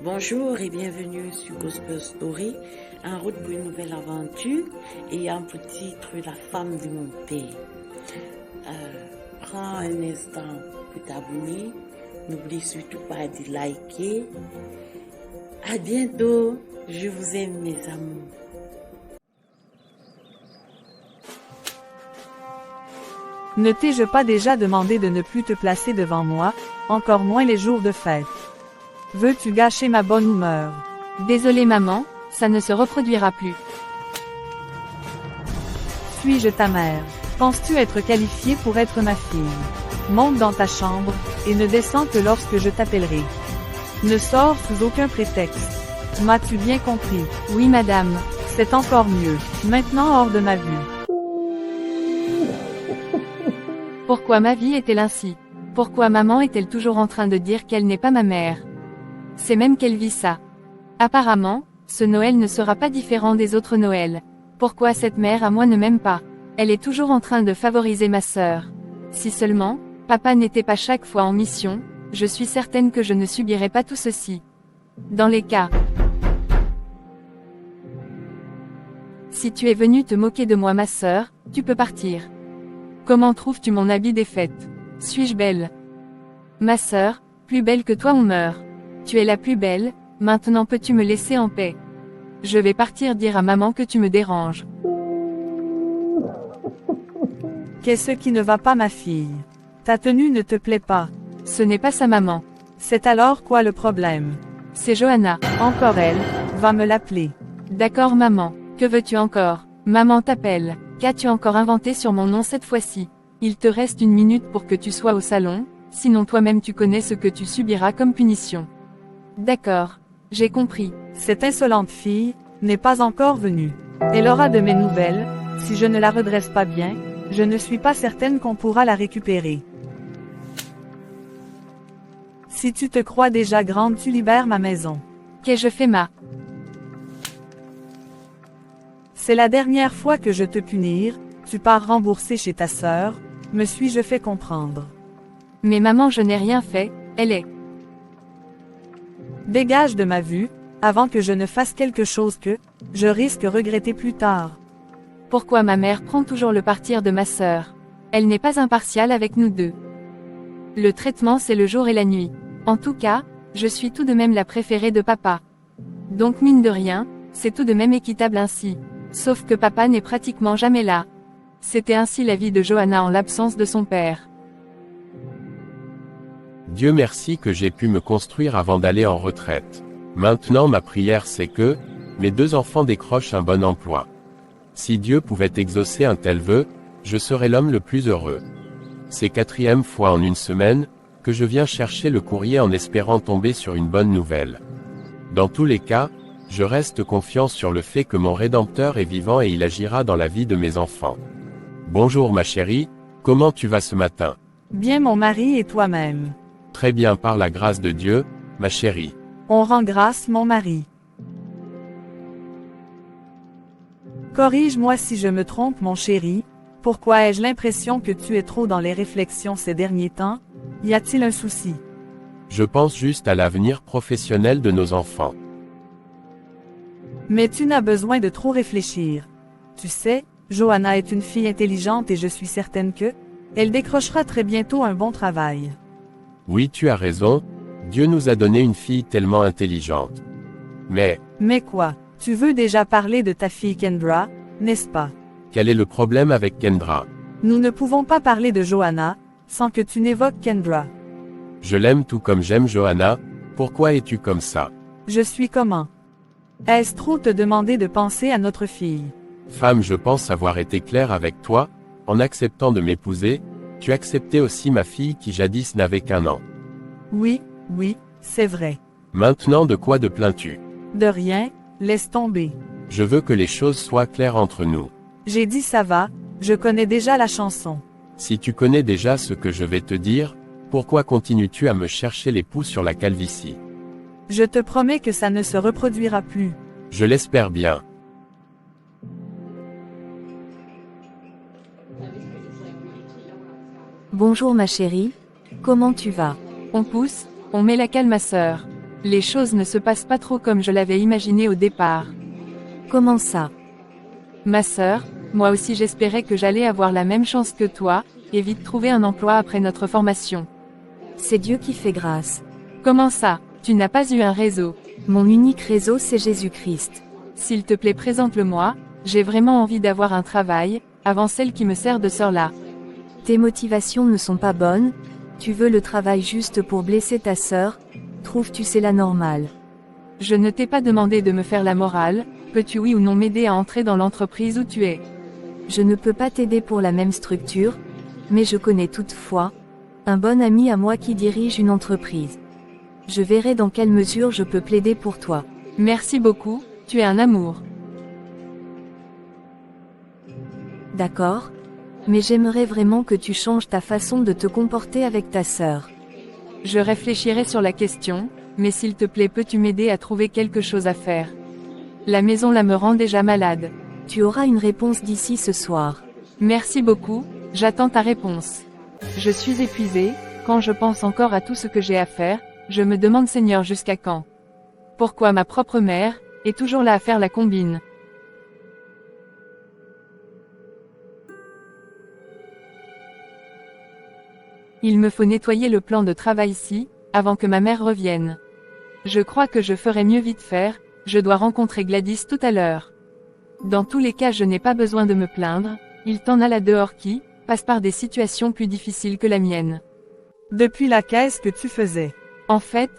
Bonjour et bienvenue sur Gospel Story, en route pour une nouvelle aventure et en pour titre La femme de mon père. Prends un instant pour t'abonner, n'oublie surtout pas de liker. À bientôt, je vous aime mes amours. Ne t'ai-je pas déjà demandé de ne plus te placer devant moi, encore moins les jours de fête? Veux-tu gâcher ma bonne humeur? Désolée maman, ça ne se reproduira plus. Suis-je ta mère? Penses-tu être qualifiée pour être ma fille? Monte dans ta chambre, et ne descends que lorsque je t'appellerai. Ne sors sous aucun prétexte. M'as-tu bien compris? Oui madame. C'est encore mieux. Maintenant hors de ma vue. Pourquoi ma vie est-elle ainsi? Pourquoi maman est-elle toujours en train de dire qu'elle n'est pas ma mère? C'est même qu'elle vit ça. Apparemment, ce Noël ne sera pas différent des autres Noëls. Pourquoi cette mère à moi ne m'aime pas? Elle est toujours en train de favoriser ma sœur. Si seulement, papa n'était pas chaque fois en mission, je suis certaine que je ne subirais pas tout ceci. Dans les cas. Si tu es venue te moquer de moi ma sœur, tu peux partir. Comment trouves-tu mon habit des fêtes? Suis-je belle? Ma sœur, plus belle que toi on meurt. Tu es la plus belle, maintenant peux-tu me laisser en paix? Je vais partir dire à maman que tu me déranges. Qu'est-ce qui ne va pas ma fille? Ta tenue ne te plaît pas. Ce n'est pas sa maman. C'est alors quoi le problème? C'est Johanna. Encore elle, va me l'appeler. D'accord maman, que veux-tu encore? Maman t'appelle. Qu'as-tu encore inventé sur mon nom cette fois-ci? Il te reste 1 minute pour que tu sois au salon, sinon toi-même tu connais ce que tu subiras comme punition. D'accord, j'ai compris. Cette insolente fille n'est pas encore venue. Elle aura de mes nouvelles, si je ne la redresse pas bien, je ne suis pas certaine qu'on pourra la récupérer. Si tu te crois déjà grande, tu libères ma maison. Qu'ai-je fait ma? C'est la dernière fois que je te punir, tu pars rembourser chez ta sœur, me suis-je fait comprendre. Mais maman je n'ai rien fait, elle est. Dégage de ma vue, avant que je ne fasse quelque chose que, je risque regretter plus tard. Pourquoi ma mère prend toujours le partir de ma sœur? Elle n'est pas impartiale avec nous deux. Le traitement c'est le jour et la nuit. En tout cas, je suis tout de même la préférée de papa. Donc mine de rien, c'est tout de même équitable ainsi. Sauf que papa n'est pratiquement jamais là. C'était ainsi la vie de Johanna en l'absence de son père. Dieu merci que j'ai pu me construire avant d'aller en retraite. Maintenant ma prière c'est que, mes 2 enfants décrochent un bon emploi. Si Dieu pouvait exaucer un tel vœu, je serais l'homme le plus heureux. C'est 4e fois en 1 semaine, que je viens chercher le courrier en espérant tomber sur une bonne nouvelle. Dans tous les cas, je reste confiant sur le fait que mon Rédempteur est vivant et il agira dans la vie de mes enfants. Bonjour ma chérie, comment tu vas ce matin? Bien mon mari et toi-même. Très bien par la grâce de Dieu, ma chérie. On rend grâce mon mari. Corrige-moi si je me trompe mon chéri, pourquoi ai-je l'impression que tu es trop dans les réflexions ces derniers temps? Y a-t-il un souci? Je pense juste à l'avenir professionnel de nos enfants. Mais tu n'as besoin de trop réfléchir. Tu sais, Johanna est une fille intelligente et je suis certaine que, elle décrochera très bientôt un bon travail. Oui tu as raison, Dieu nous a donné une fille tellement intelligente. Mais quoi? Tu veux déjà parler de ta fille Kendra, n'est-ce pas? quel est le problème avec Kendra? Nous ne pouvons pas parler de Johanna, sans que tu n'évoques Kendra. Je l'aime tout comme j'aime Johanna, pourquoi es-tu comme ça? Je suis comment? Est-ce trop te demander de penser à notre fille? Femme, je pense avoir été clair avec toi, en acceptant de m'épouser, tu acceptais aussi ma fille qui jadis n'avait qu'1 an. Oui, c'est vrai. Maintenant de quoi te plains-tu? De rien, laisse tomber. Je veux que les choses soient claires entre nous. J'ai dit ça va, je connais déjà la chanson. Si tu connais déjà ce que je vais te dire, pourquoi continues-tu à me chercher les poux sur la calvitie? Je te promets que ça ne se reproduira plus. Je l'espère bien. Bonjour ma chérie, comment tu vas? On pousse, on met la cale ma sœur. Les choses ne se passent pas trop comme je l'avais imaginé au départ. Comment ça? Ma sœur, moi aussi j'espérais que j'allais avoir la même chance que toi, et vite trouver un emploi après notre formation. C'est Dieu qui fait grâce. Comment ça? Tu n'as pas eu un réseau? Mon unique réseau, c'est Jésus-Christ. S'il te plaît, présente-le-moi, j'ai vraiment envie d'avoir un travail, avant celle qui me sert de sœur là. Tes motivations ne sont pas bonnes, tu veux le travail juste pour blesser ta sœur, trouves-tu cela normal? Je ne t'ai pas demandé de me faire la morale, peux-tu oui ou non m'aider à entrer dans l'entreprise où tu es? Je ne peux pas t'aider pour la même structure, mais je connais toutefois un bon ami à moi qui dirige une entreprise. Je verrai dans quelle mesure je peux plaider pour toi. Merci beaucoup, tu es un amour. D'accord? Mais j'aimerais vraiment que tu changes ta façon de te comporter avec ta sœur. Je réfléchirai sur la question, mais s'il te plaît, peux-tu m'aider à trouver quelque chose à faire? La maison là me rend déjà malade. Tu auras une réponse d'ici ce soir. Merci beaucoup, j'attends ta réponse. Je suis épuisée, quand je pense encore à tout ce que j'ai à faire, je me demande Seigneur jusqu'à quand? Pourquoi ma propre mère est toujours là à faire la combine? Il me faut nettoyer le plan de travail-ci, avant que ma mère revienne. Je crois que je ferai mieux vite faire, je dois rencontrer Gladys tout à l'heure. Dans tous les cas, je n'ai pas besoin de me plaindre, il t'en a là dehors qui passe par des situations plus difficiles que la mienne. Depuis la caisse que tu faisais. En fait,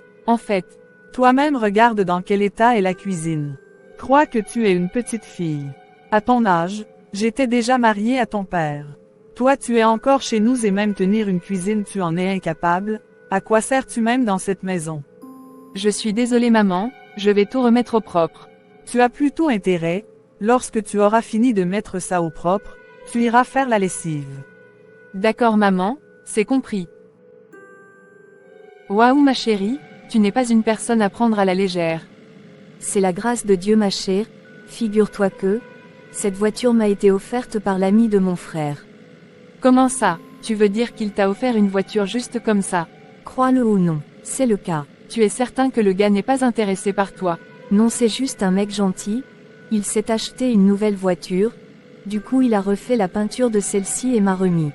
Toi-même regarde dans quel état est la cuisine. Crois que tu es une petite fille. À ton âge, j'étais déjà mariée à ton père. Toi tu es encore chez nous et même tenir une cuisine tu en es incapable, à quoi sers-tu même dans cette maison? je suis désolée maman, je vais tout remettre au propre. Tu as plutôt intérêt, lorsque tu auras fini de mettre ça au propre, tu iras faire la lessive. D'accord maman, c'est compris. Waouh ma chérie, tu n'es pas une personne à prendre à la légère. C'est la grâce de Dieu ma chère, figure-toi que cette voiture m'a été offerte par l'ami de mon frère. Comment ça, tu veux dire qu'il t'a offert une voiture juste comme ça? Crois-le ou non, c'est le cas. Tu es certain que le gars n'est pas intéressé par toi? Non, c'est juste un mec gentil, il s'est acheté une nouvelle voiture, du coup il a refait la peinture de celle-ci et m'a remis.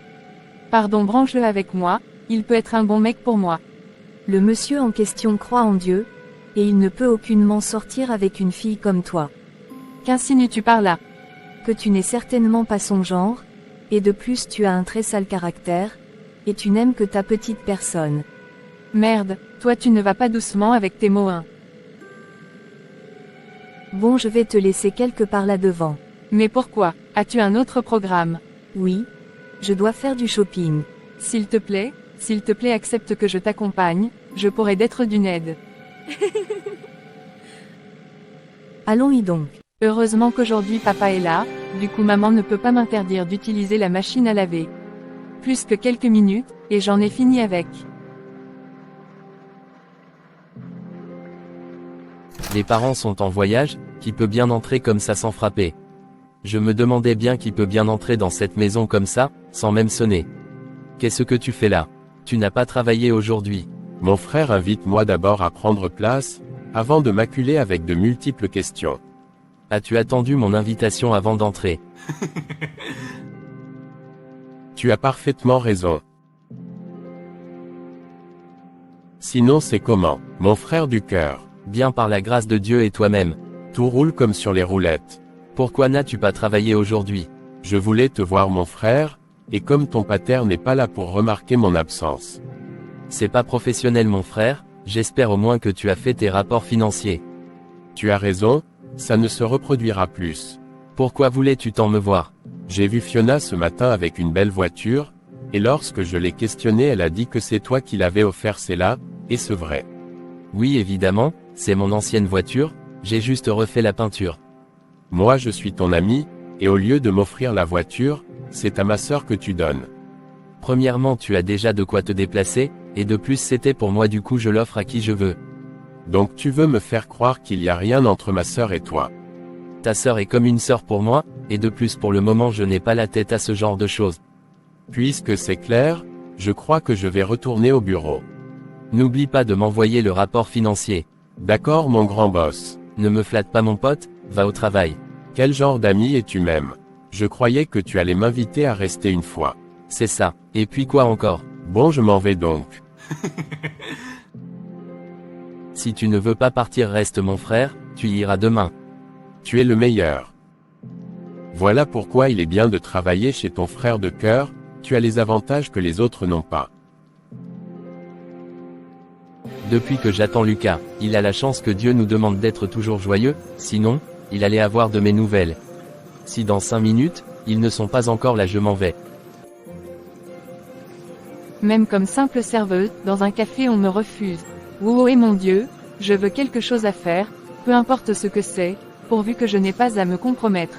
Pardon, branche-le avec moi, il peut être un bon mec pour moi. Le monsieur en question croit en Dieu, et il ne peut aucunement sortir avec une fille comme toi. Qu'insinues-tu par là? Que tu n'es certainement pas son genre, et de plus tu as un très sale caractère, et tu n'aimes que ta petite personne. Merde, toi tu ne vas pas doucement avec tes mots hein. Bon, je vais te laisser quelque part là devant. Mais pourquoi? As-tu un autre programme? Oui. Je dois faire du shopping. S'il te plaît, accepte que je t'accompagne, je pourrais d'être d'une aide. Allons-y donc. Heureusement qu'aujourd'hui papa est là, du coup maman ne peut pas m'interdire d'utiliser la machine à laver. Plus que quelques minutes, et j'en ai fini avec. Les parents sont en voyage, qui peut bien entrer comme ça sans frapper? Je me demandais bien qui peut bien entrer dans cette maison comme ça, sans même sonner. Qu'est-ce que tu fais là? Tu n'as pas travaillé aujourd'hui. Mon frère invite-moi d'abord à prendre place, avant de m'acculer avec de multiples questions. As-tu attendu mon invitation avant d'entrer? Tu as parfaitement raison. Sinon c'est comment, mon frère du cœur? Bien par la grâce de Dieu et toi-même. Tout roule comme sur les roulettes. Pourquoi n'as-tu pas travaillé aujourd'hui? Je voulais te voir mon frère, et comme ton pater n'est pas là pour remarquer mon absence. C'est pas professionnel mon frère, j'espère au moins que tu as fait tes rapports financiers. Tu as raison, ça ne se reproduira plus. Pourquoi voulais-tu tant me voir? J'ai vu Fiona ce matin avec une belle voiture, et lorsque je l'ai questionnée elle a dit que c'est toi qui l'avais offert, c'est là, et c'est vrai. Oui évidemment, c'est mon ancienne voiture, j'ai juste refait la peinture. Moi je suis ton ami, et au lieu de m'offrir la voiture, c'est à ma sœur que tu donnes. Premièrement tu as déjà de quoi te déplacer, et de plus c'était pour moi du coup je l'offre à qui je veux. Donc tu veux me faire croire qu'il n'y a rien entre ma sœur et toi. Ta sœur est comme une sœur pour moi, et de plus pour le moment je n'ai pas la tête à ce genre de choses. Puisque c'est clair, je crois que je vais retourner au bureau. N'oublie pas de m'envoyer le rapport financier. D'accord mon grand boss. Ne me flatte pas mon pote, va au travail. Quel genre d'ami es-tu même? Je croyais que tu allais m'inviter à rester une fois. C'est ça. Et puis quoi encore? Bon je m'en vais donc. Si tu ne veux pas partir reste mon frère, tu y iras demain. Tu es le meilleur. Voilà pourquoi il est bien de travailler chez ton frère de cœur, tu as les avantages que les autres n'ont pas. Depuis que j'attends Lucas, il a la chance que Dieu nous demande d'être toujours joyeux, sinon, il allait avoir de mes nouvelles. Si dans 5 minutes, ils ne sont pas encore là je m'en vais. Même comme simple serveuse, dans un café on me refuse. Wouhoué mon Dieu, je veux quelque chose à faire, peu importe ce que c'est, pourvu que je n'ai pas à me compromettre.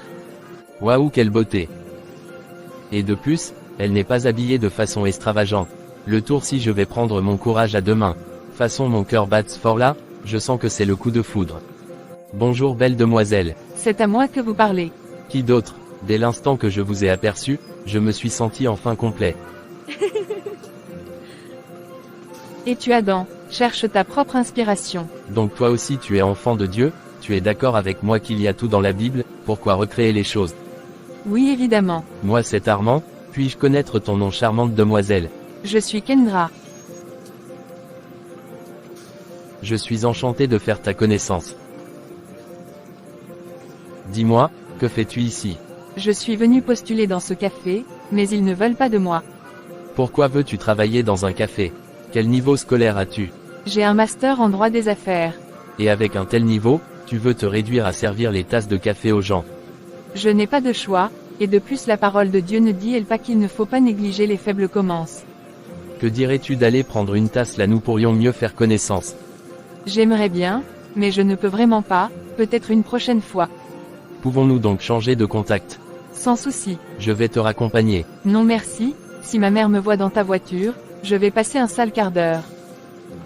Waouh quelle beauté. Et de plus, elle n'est pas habillée de façon extravagante. Le tour si je vais prendre mon courage à deux mains. Façon mon cœur bat fort là, je sens que c'est le coup de foudre. Bonjour belle demoiselle. C'est à moi que vous parlez. Qui d'autre? Dès l'instant que je vous ai aperçu, je me suis senti enfin complet. Et tu Adam, cherche ta propre inspiration. Donc toi aussi tu es enfant de Dieu, tu es d'accord avec moi qu'il y a tout dans la Bible, pourquoi recréer les choses? Oui évidemment. Moi c'est Armand, puis-je connaître ton nom charmante demoiselle? Je suis Kendra. Je suis enchanté de faire ta connaissance. Dis-moi, que fais-tu ici? Je suis venu postuler dans ce café, mais ils ne veulent pas de moi. Pourquoi veux-tu travailler dans un café? Quel niveau scolaire as-tu? J'ai un master en droit des affaires. Et avec un tel niveau, tu veux te réduire à servir les tasses de café aux gens? Je n'ai pas de choix, et de plus la parole de Dieu ne dit-elle pas qu'il ne faut pas négliger les faibles commences. Que dirais-tu d'aller prendre une tasse là, nous pourrions mieux faire connaissance? J'aimerais bien, mais je ne peux vraiment pas, peut-être une prochaine fois. Pouvons-nous donc changer de contact? Sans souci. Je vais te raccompagner. Non merci, si ma mère me voit dans ta voiture, je vais passer un sale quart d'heure.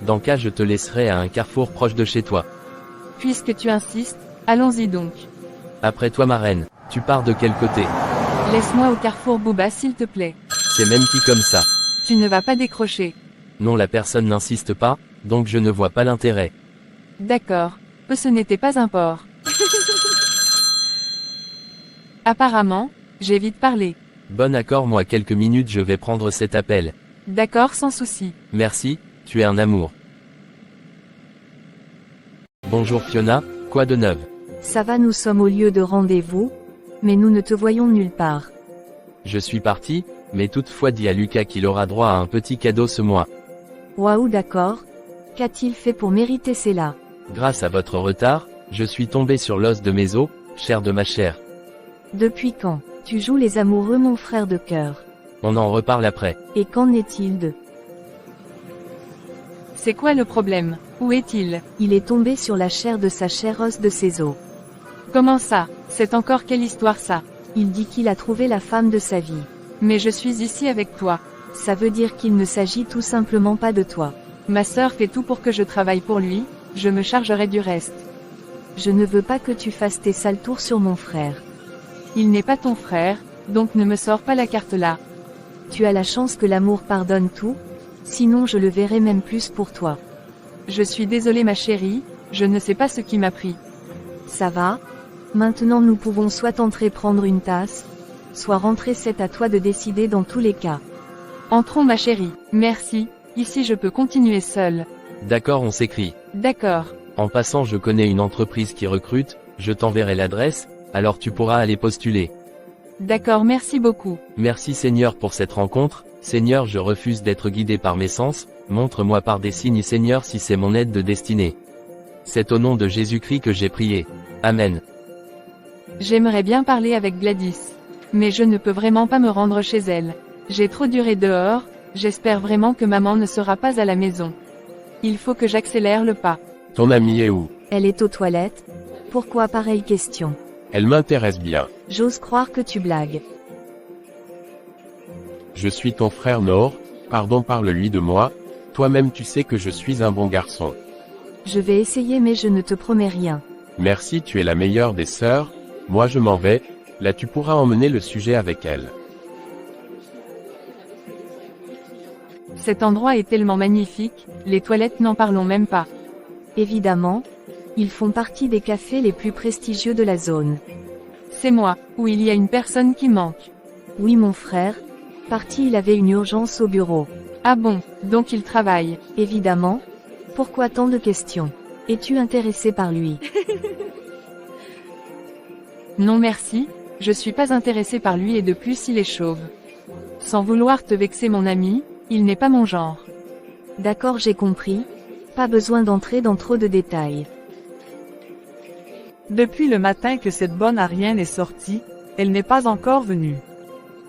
Dans cas je te laisserai à un carrefour proche de chez toi. Puisque tu insistes, allons-y donc. Après toi ma reine, tu pars de quel côté? Laisse-moi au carrefour Booba s'il te plaît. C'est même qui comme ça? Tu ne vas pas décrocher. Non la personne n'insiste pas, donc je ne vois pas l'intérêt. D'accord, ce n'était pas un porc. Apparemment, j'ai vite parlé. Bon accord moi quelques minutes je vais prendre cet appel. D'accord sans souci. Merci, tu es un amour. Bonjour Fiona, quoi de neuf? Ça va, nous sommes au lieu de rendez-vous, mais nous ne te voyons nulle part. Je suis parti, mais toutefois dis à Lucas qu'il aura droit à un petit cadeau ce mois. Waouh d'accord. Qu'a-t-il fait pour mériter cela? Grâce à votre retard, je suis tombé sur l'os de mes os, chair de ma chair. Depuis quand? Tu joues les amoureux mon frère de cœur. On en reparle après. Et qu'en est-il de? C'est quoi le problème? Où est-il? Il est tombé sur la chair de sa chair, os de ses os. Comment ça? C'est encore quelle histoire ça? Il dit qu'il a trouvé la femme de sa vie. Mais je suis ici avec toi. Ça veut dire qu'il ne s'agit tout simplement pas de toi. Ma sœur fait tout pour que je travaille pour lui, je me chargerai du reste. Je ne veux pas que tu fasses tes sales tours sur mon frère. Il n'est pas ton frère, donc ne me sors pas la carte là. Tu as la chance que l'amour pardonne tout, sinon je le verrai même plus pour toi. Je suis désolée ma chérie, je ne sais pas ce qui m'a pris. Ça va? Maintenant nous pouvons soit entrer prendre une tasse, soit rentrer, c'est à toi de décider dans tous les cas. Entrons ma chérie, merci, ici je peux continuer seule. D'accord on s'écrit. D'accord. En passant je connais une entreprise qui recrute, je t'enverrai l'adresse, alors tu pourras aller postuler. D'accord merci beaucoup. Merci Seigneur pour cette rencontre, Seigneur je refuse d'être guidé par mes sens, montre-moi par des signes Seigneur si c'est mon aide de destinée. C'est au nom de Jésus-Christ que j'ai prié. Amen. J'aimerais bien parler avec Gladys. Mais je ne peux vraiment pas me rendre chez elle. J'ai trop duré dehors, j'espère vraiment que maman ne sera pas à la maison. Il faut que j'accélère le pas. Ton amie est où? Elle est aux toilettes? Pourquoi pareille question? Elle m'intéresse bien. J'ose croire que tu blagues. Je suis ton frère Nord, pardon parle-lui de moi, toi-même tu sais que je suis un bon garçon. Je vais essayer mais je ne te promets rien. Merci tu es la meilleure des sœurs, moi je m'en vais, là tu pourras emmener le sujet avec elle. Cet endroit est tellement magnifique, les toilettes n'en parlons même pas. Évidemment, ils font partie des cafés les plus prestigieux de la zone. C'est moi, ou il y a une personne qui manque. Oui mon frère, parti il avait une urgence au bureau. Ah bon, donc il travaille. Évidemment. Pourquoi tant de questions? Es-tu intéressé par lui? Non merci, je suis pas intéressé par lui et de plus il est chauve. Sans vouloir te vexer mon ami, il n'est pas mon genre. D'accord, j'ai compris. Pas besoin d'entrer dans trop de détails. Depuis le matin que cette bonne Ariane est sortie, elle n'est pas encore venue.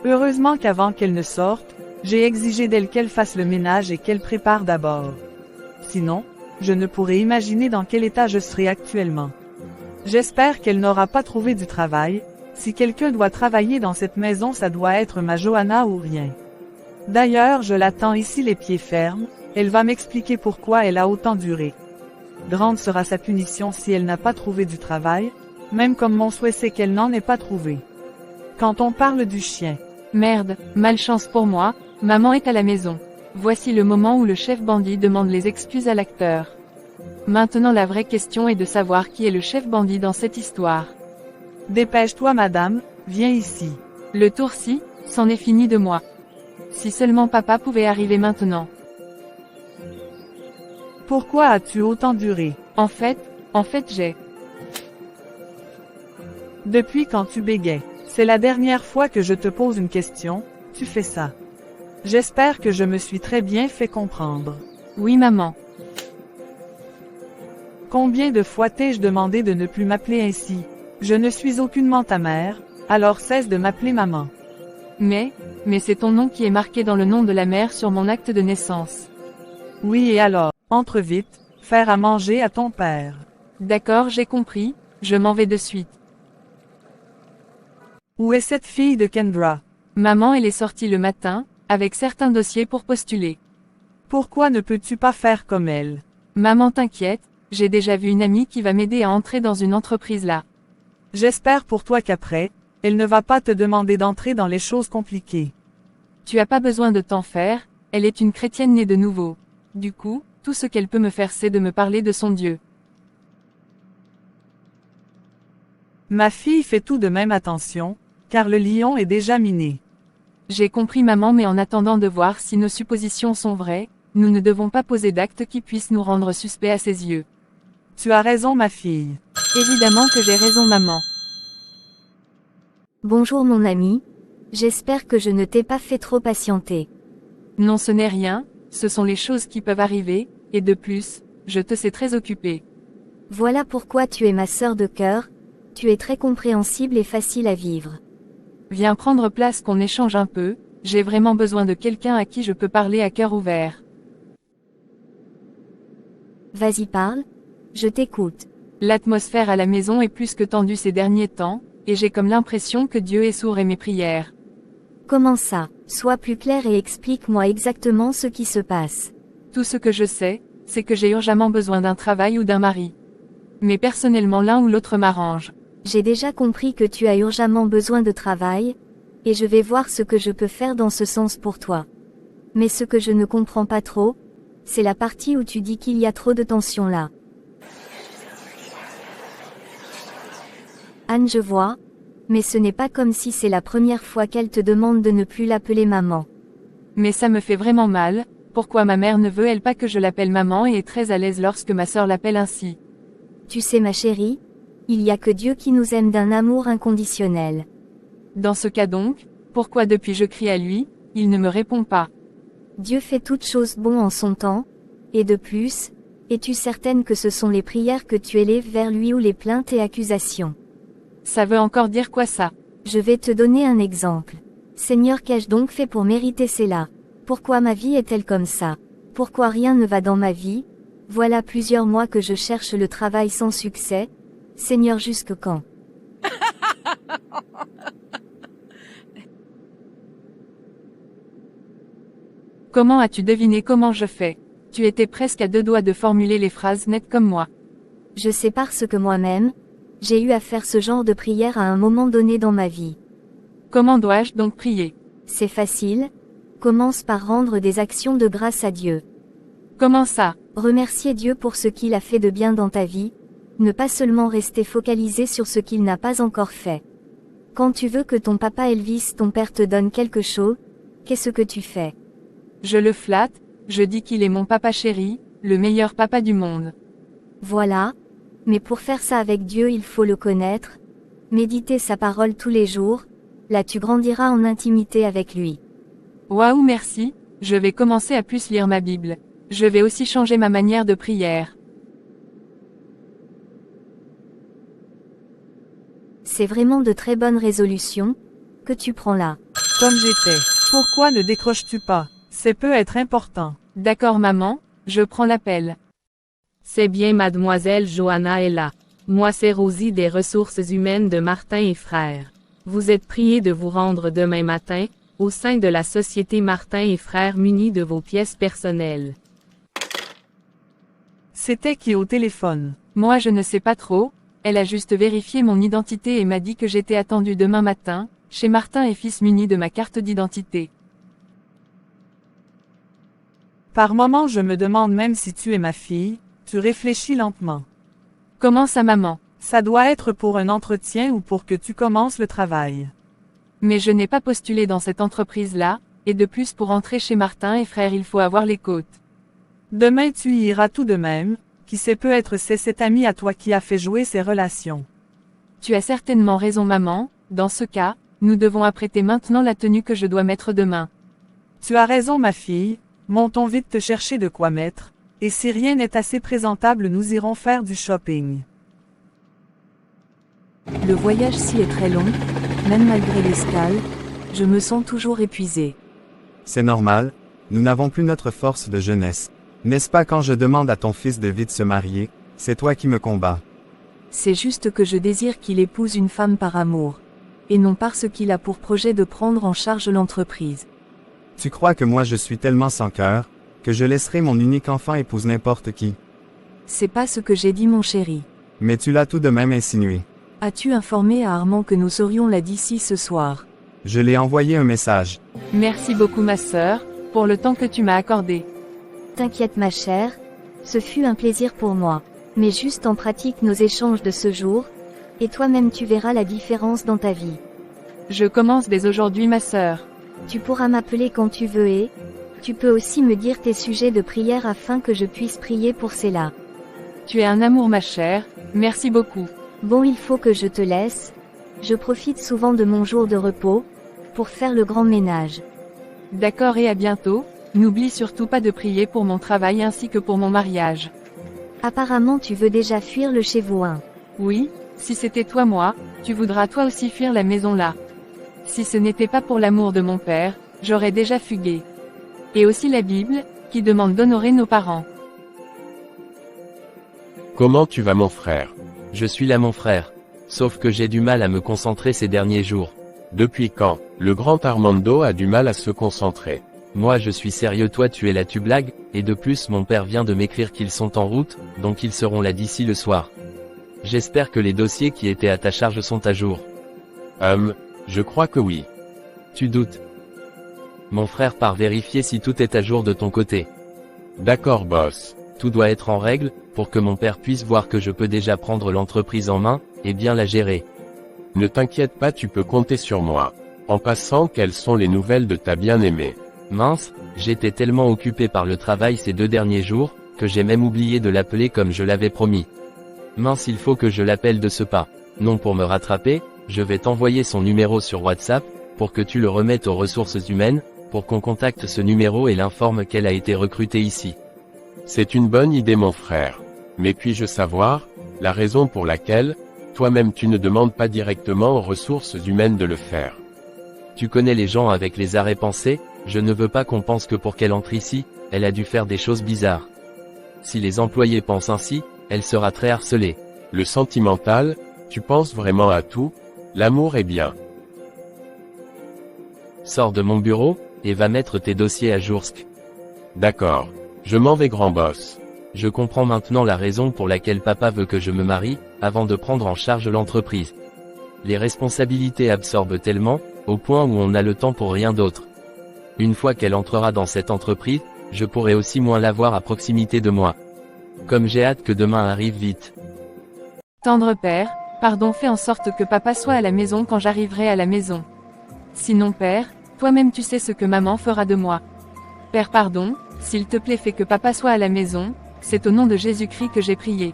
Heureusement qu'avant qu'elle ne sorte, j'ai exigé d'elle qu'elle fasse le ménage et qu'elle prépare d'abord. Sinon, je ne pourrais imaginer dans quel état je serais actuellement. J'espère qu'elle n'aura pas trouvé du travail. Si quelqu'un doit travailler dans cette maison, ça doit être ma Johanna ou rien. D'ailleurs, je l'attends ici les pieds fermes, elle va m'expliquer pourquoi elle a autant duré. Grande sera sa punition si elle n'a pas trouvé du travail, même comme mon souhait c'est qu'elle n'en ait pas trouvé. Quand on parle du chien, Merde, malchance pour moi, maman est à la maison. Voici le moment où le chef bandit demande les excuses à l'acteur. Maintenant la vraie question est de savoir qui est le chef bandit dans cette histoire. dépêche-toi madame, viens ici. Le tour-ci, c'en est fini de moi. Si seulement papa pouvait arriver maintenant. Pourquoi as-tu autant duré? En fait j'ai... Depuis quand tu bégais? C'est la dernière fois que je te pose une question, tu fais ça. J'espère que je me suis très bien fait comprendre. Oui maman. Combien de fois t'ai-je demandé de ne plus m'appeler ainsi? Je ne suis aucunement ta mère, alors cesse de m'appeler maman. Mais c'est ton nom qui est marqué dans le nom de la mère sur mon acte de naissance. Oui et alors, entre vite, faire à manger à ton père. D'accord, j'ai compris, je m'en vais de suite. Où est cette fille de Kendra? Maman elle est sortie le matin, avec certains dossiers pour postuler. Pourquoi ne peux-tu pas faire comme elle? Maman t'inquiète, j'ai déjà vu une amie qui va m'aider à entrer dans une entreprise là. J'espère pour toi qu'après, elle ne va pas te demander d'entrer dans les choses compliquées. Tu as pas besoin de t'en faire, elle est une chrétienne née de nouveau. Du coup, tout ce qu'elle peut me faire c'est de me parler de son Dieu. Ma fille fait tout de même attention, car le lion est déjà miné. J'ai compris maman mais en attendant de voir si nos suppositions sont vraies, nous ne devons pas poser d'actes qui puissent nous rendre suspects à ses yeux. Tu as raison ma fille. Évidemment que j'ai raison maman. Bonjour mon ami. J'espère que je ne t'ai pas fait trop patienter. Non ce n'est rien, ce sont les choses qui peuvent arriver, et de plus, je te sais très occupée. Voilà pourquoi tu es ma sœur de cœur. Tu es très compréhensible et facile à vivre. Viens prendre place qu'on échange un peu, j'ai vraiment besoin de quelqu'un à qui je peux parler à cœur ouvert. Vas-y parle. Je t'écoute. L'atmosphère à la maison est plus que tendue ces derniers temps, et j'ai comme l'impression que Dieu est sourd à mes prières. Comment ça? Sois plus clair et explique-moi exactement ce qui se passe. Tout ce que je sais, c'est que j'ai urgemment besoin d'un travail ou d'un mari. Mais personnellement l'un ou l'autre m'arrange. J'ai déjà compris que tu as urgemment besoin de travail, et je vais voir ce que je peux faire dans ce sens pour toi. Mais ce que je ne comprends pas trop, c'est la partie où tu dis qu'il y a trop de tension là. Anne, je vois, mais ce n'est pas comme si c'est la première fois qu'elle te demande de ne plus l'appeler maman. Mais ça me fait vraiment mal, pourquoi ma mère ne veut-elle pas que je l'appelle maman et est très à l'aise lorsque ma sœur l'appelle ainsi? Tu sais ma chérie, il y a que Dieu qui nous aime d'un amour inconditionnel. Dans ce cas donc, pourquoi depuis je crie à lui, il ne me répond pas? Dieu fait toutes choses bon en son temps, et de plus, es-tu certaine que ce sont les prières que tu élèves vers lui ou les plaintes et accusations? Ça veut encore dire quoi ça? Je vais te donner un exemple. Seigneur, qu'ai-je donc fait pour mériter cela? Pourquoi ma vie est-elle comme ça? Pourquoi rien ne va dans ma vie? Voilà plusieurs mois que je cherche le travail sans succès. Seigneur, jusque quand? Comment as-tu deviné comment je fais? Tu étais presque à deux doigts de formuler les phrases nettes comme moi. Je sais parce que moi-même, j'ai eu à faire ce genre de prière à un moment donné dans ma vie. Comment dois-je donc prier? C'est facile. Commence par rendre des actions de grâce à Dieu. Comment ça? Remercier Dieu pour ce qu'il a fait de bien dans ta vie, ne pas seulement rester focalisé sur ce qu'il n'a pas encore fait. Quand tu veux que ton papa Elvis, ton père, te donne quelque chose, qu'est-ce que tu fais? Je le flatte, je dis qu'il est mon papa chéri, le meilleur papa du monde. Voilà. Mais pour faire ça avec Dieu, il faut le connaître, méditer sa parole tous les jours, là tu grandiras en intimité avec lui. Waouh, merci, je vais commencer à plus lire ma Bible. Je vais aussi changer ma manière de prière. C'est vraiment de très bonnes résolutions que tu prends là. Comme j'étais. Pourquoi ne décroches-tu pas? C'est peut être important. D'accord maman, je prends l'appel. C'est bien mademoiselle Johanna est là. Moi c'est Rosie des ressources humaines de Martin et Frères. Vous êtes priés de vous rendre demain matin, au sein de la société Martin et Frères munis de vos pièces personnelles. C'était qui au téléphone? Moi je ne sais pas trop, elle a juste vérifié mon identité et m'a dit que j'étais attendue demain matin, chez Martin et Fils munis de ma carte d'identité. Par moment je me demande même si tu es ma fille, tu réfléchis lentement. Comment ça maman? Ça doit être pour un entretien ou pour que tu commences le travail. Mais je n'ai pas postulé dans cette entreprise-là, et de plus pour entrer chez Martin et Frères il faut avoir les côtes. Demain tu y iras tout de même, qui sait peut-être c'est cet ami à toi qui a fait jouer ces relations. Tu as certainement raison maman, dans ce cas, nous devons apprêter maintenant la tenue que je dois mettre demain. Tu as raison ma fille, montons vite te chercher de quoi mettre, et si rien n'est assez présentable nous irons faire du shopping. Le voyage-ci est très long, même malgré l'escale, je me sens toujours épuisé. C'est normal, nous n'avons plus notre force de jeunesse. N'est-ce pas quand je demande à ton fils de vite se marier, c'est toi qui me combats. C'est juste que je désire qu'il épouse une femme par amour, et non parce qu'il a pour projet de prendre en charge l'entreprise. Tu crois que moi je suis tellement sans cœur, que je laisserai mon unique enfant épouser n'importe qui. C'est pas ce que j'ai dit mon chéri. Mais tu l'as tout de même insinué. As-tu informé à Armand que nous serions là d'ici ce soir? Je l'ai envoyé un message. Merci beaucoup ma sœur, pour le temps que tu m'as accordé. T'inquiète ma chère, ce fut un plaisir pour moi. Mais juste en pratique nos échanges de ce jour, et toi-même tu verras la différence dans ta vie. Je commence dès aujourd'hui ma sœur. Tu pourras m'appeler quand tu veux et tu peux aussi me dire tes sujets de prière afin que je puisse prier pour cela. Tu es un amour ma chère, merci beaucoup. Bon il faut que je te laisse, je profite souvent de mon jour de repos, pour faire le grand ménage. D'accord et à bientôt, n'oublie surtout pas de prier pour mon travail ainsi que pour mon mariage. Apparemment tu veux déjà fuir le chez vous hein. Oui, si c'était toi moi, tu voudras toi aussi fuir la maison là. Si ce n'était pas pour l'amour de mon père, j'aurais déjà fugué. Et aussi la Bible, qui demande d'honorer nos parents. Comment tu vas mon frère? Je suis là mon frère. Sauf que j'ai du mal à me concentrer ces derniers jours. Depuis quand? Le grand Armando a du mal à se concentrer. Moi je suis sérieux, toi tu es là, tu blagues, et de plus mon père vient de m'écrire qu'ils sont en route, donc ils seront là d'ici le soir. J'espère que les dossiers qui étaient à ta charge sont à jour. Je crois que oui. Tu doutes? Mon frère part vérifier si tout est à jour de ton côté. D'accord boss. Tout doit être en règle, pour que mon père puisse voir que je peux déjà prendre l'entreprise en main, et bien la gérer. Ne t'inquiète pas, tu peux compter sur moi. En passant, quelles sont les nouvelles de ta bien-aimée? Mince, j'étais tellement occupé par le travail ces 2 derniers jours, que j'ai même oublié de l'appeler comme je l'avais promis. Mince, il faut que je l'appelle de ce pas. Non, pour me rattraper, je vais t'envoyer son numéro sur WhatsApp, pour que tu le remettes aux ressources humaines, pour qu'on contacte ce numéro et l'informe qu'elle a été recrutée ici. C'est une bonne idée mon frère. Mais puis-je savoir, la raison pour laquelle, toi-même tu ne demandes pas directement aux ressources humaines de le faire? Tu connais les gens avec les arrêts pensés, je ne veux pas qu'on pense que pour qu'elle entre ici, elle a dû faire des choses bizarres. Si les employés pensent ainsi, elle sera très harcelée. Le sentimental, tu penses vraiment à tout? L'amour est bien. Sors de mon bureau, et va mettre tes dossiers à jour. D'accord. Je m'en vais grand boss. Je comprends maintenant la raison pour laquelle papa veut que je me marie, avant de prendre en charge l'entreprise. Les responsabilités absorbent tellement, au point où on n'a le temps pour rien d'autre. Une fois qu'elle entrera dans cette entreprise, je pourrai aussi moins la voir à proximité de moi. Comme j'ai hâte que demain arrive vite. Tendre Père, pardon, fais en sorte que papa soit à la maison quand j'arriverai à la maison. Sinon Père, toi-même tu sais ce que maman fera de moi. Père pardon, s'il te plaît fais que papa soit à la maison, c'est au nom de Jésus-Christ que j'ai prié.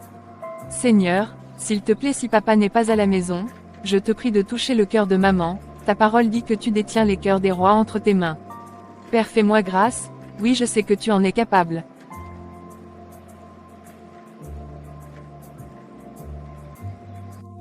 Seigneur, s'il te plaît si papa n'est pas à la maison, je te prie de toucher le cœur de maman, ta parole dit que tu détiens les cœurs des rois entre tes mains. Père fais-moi grâce, oui je sais que tu en es capable.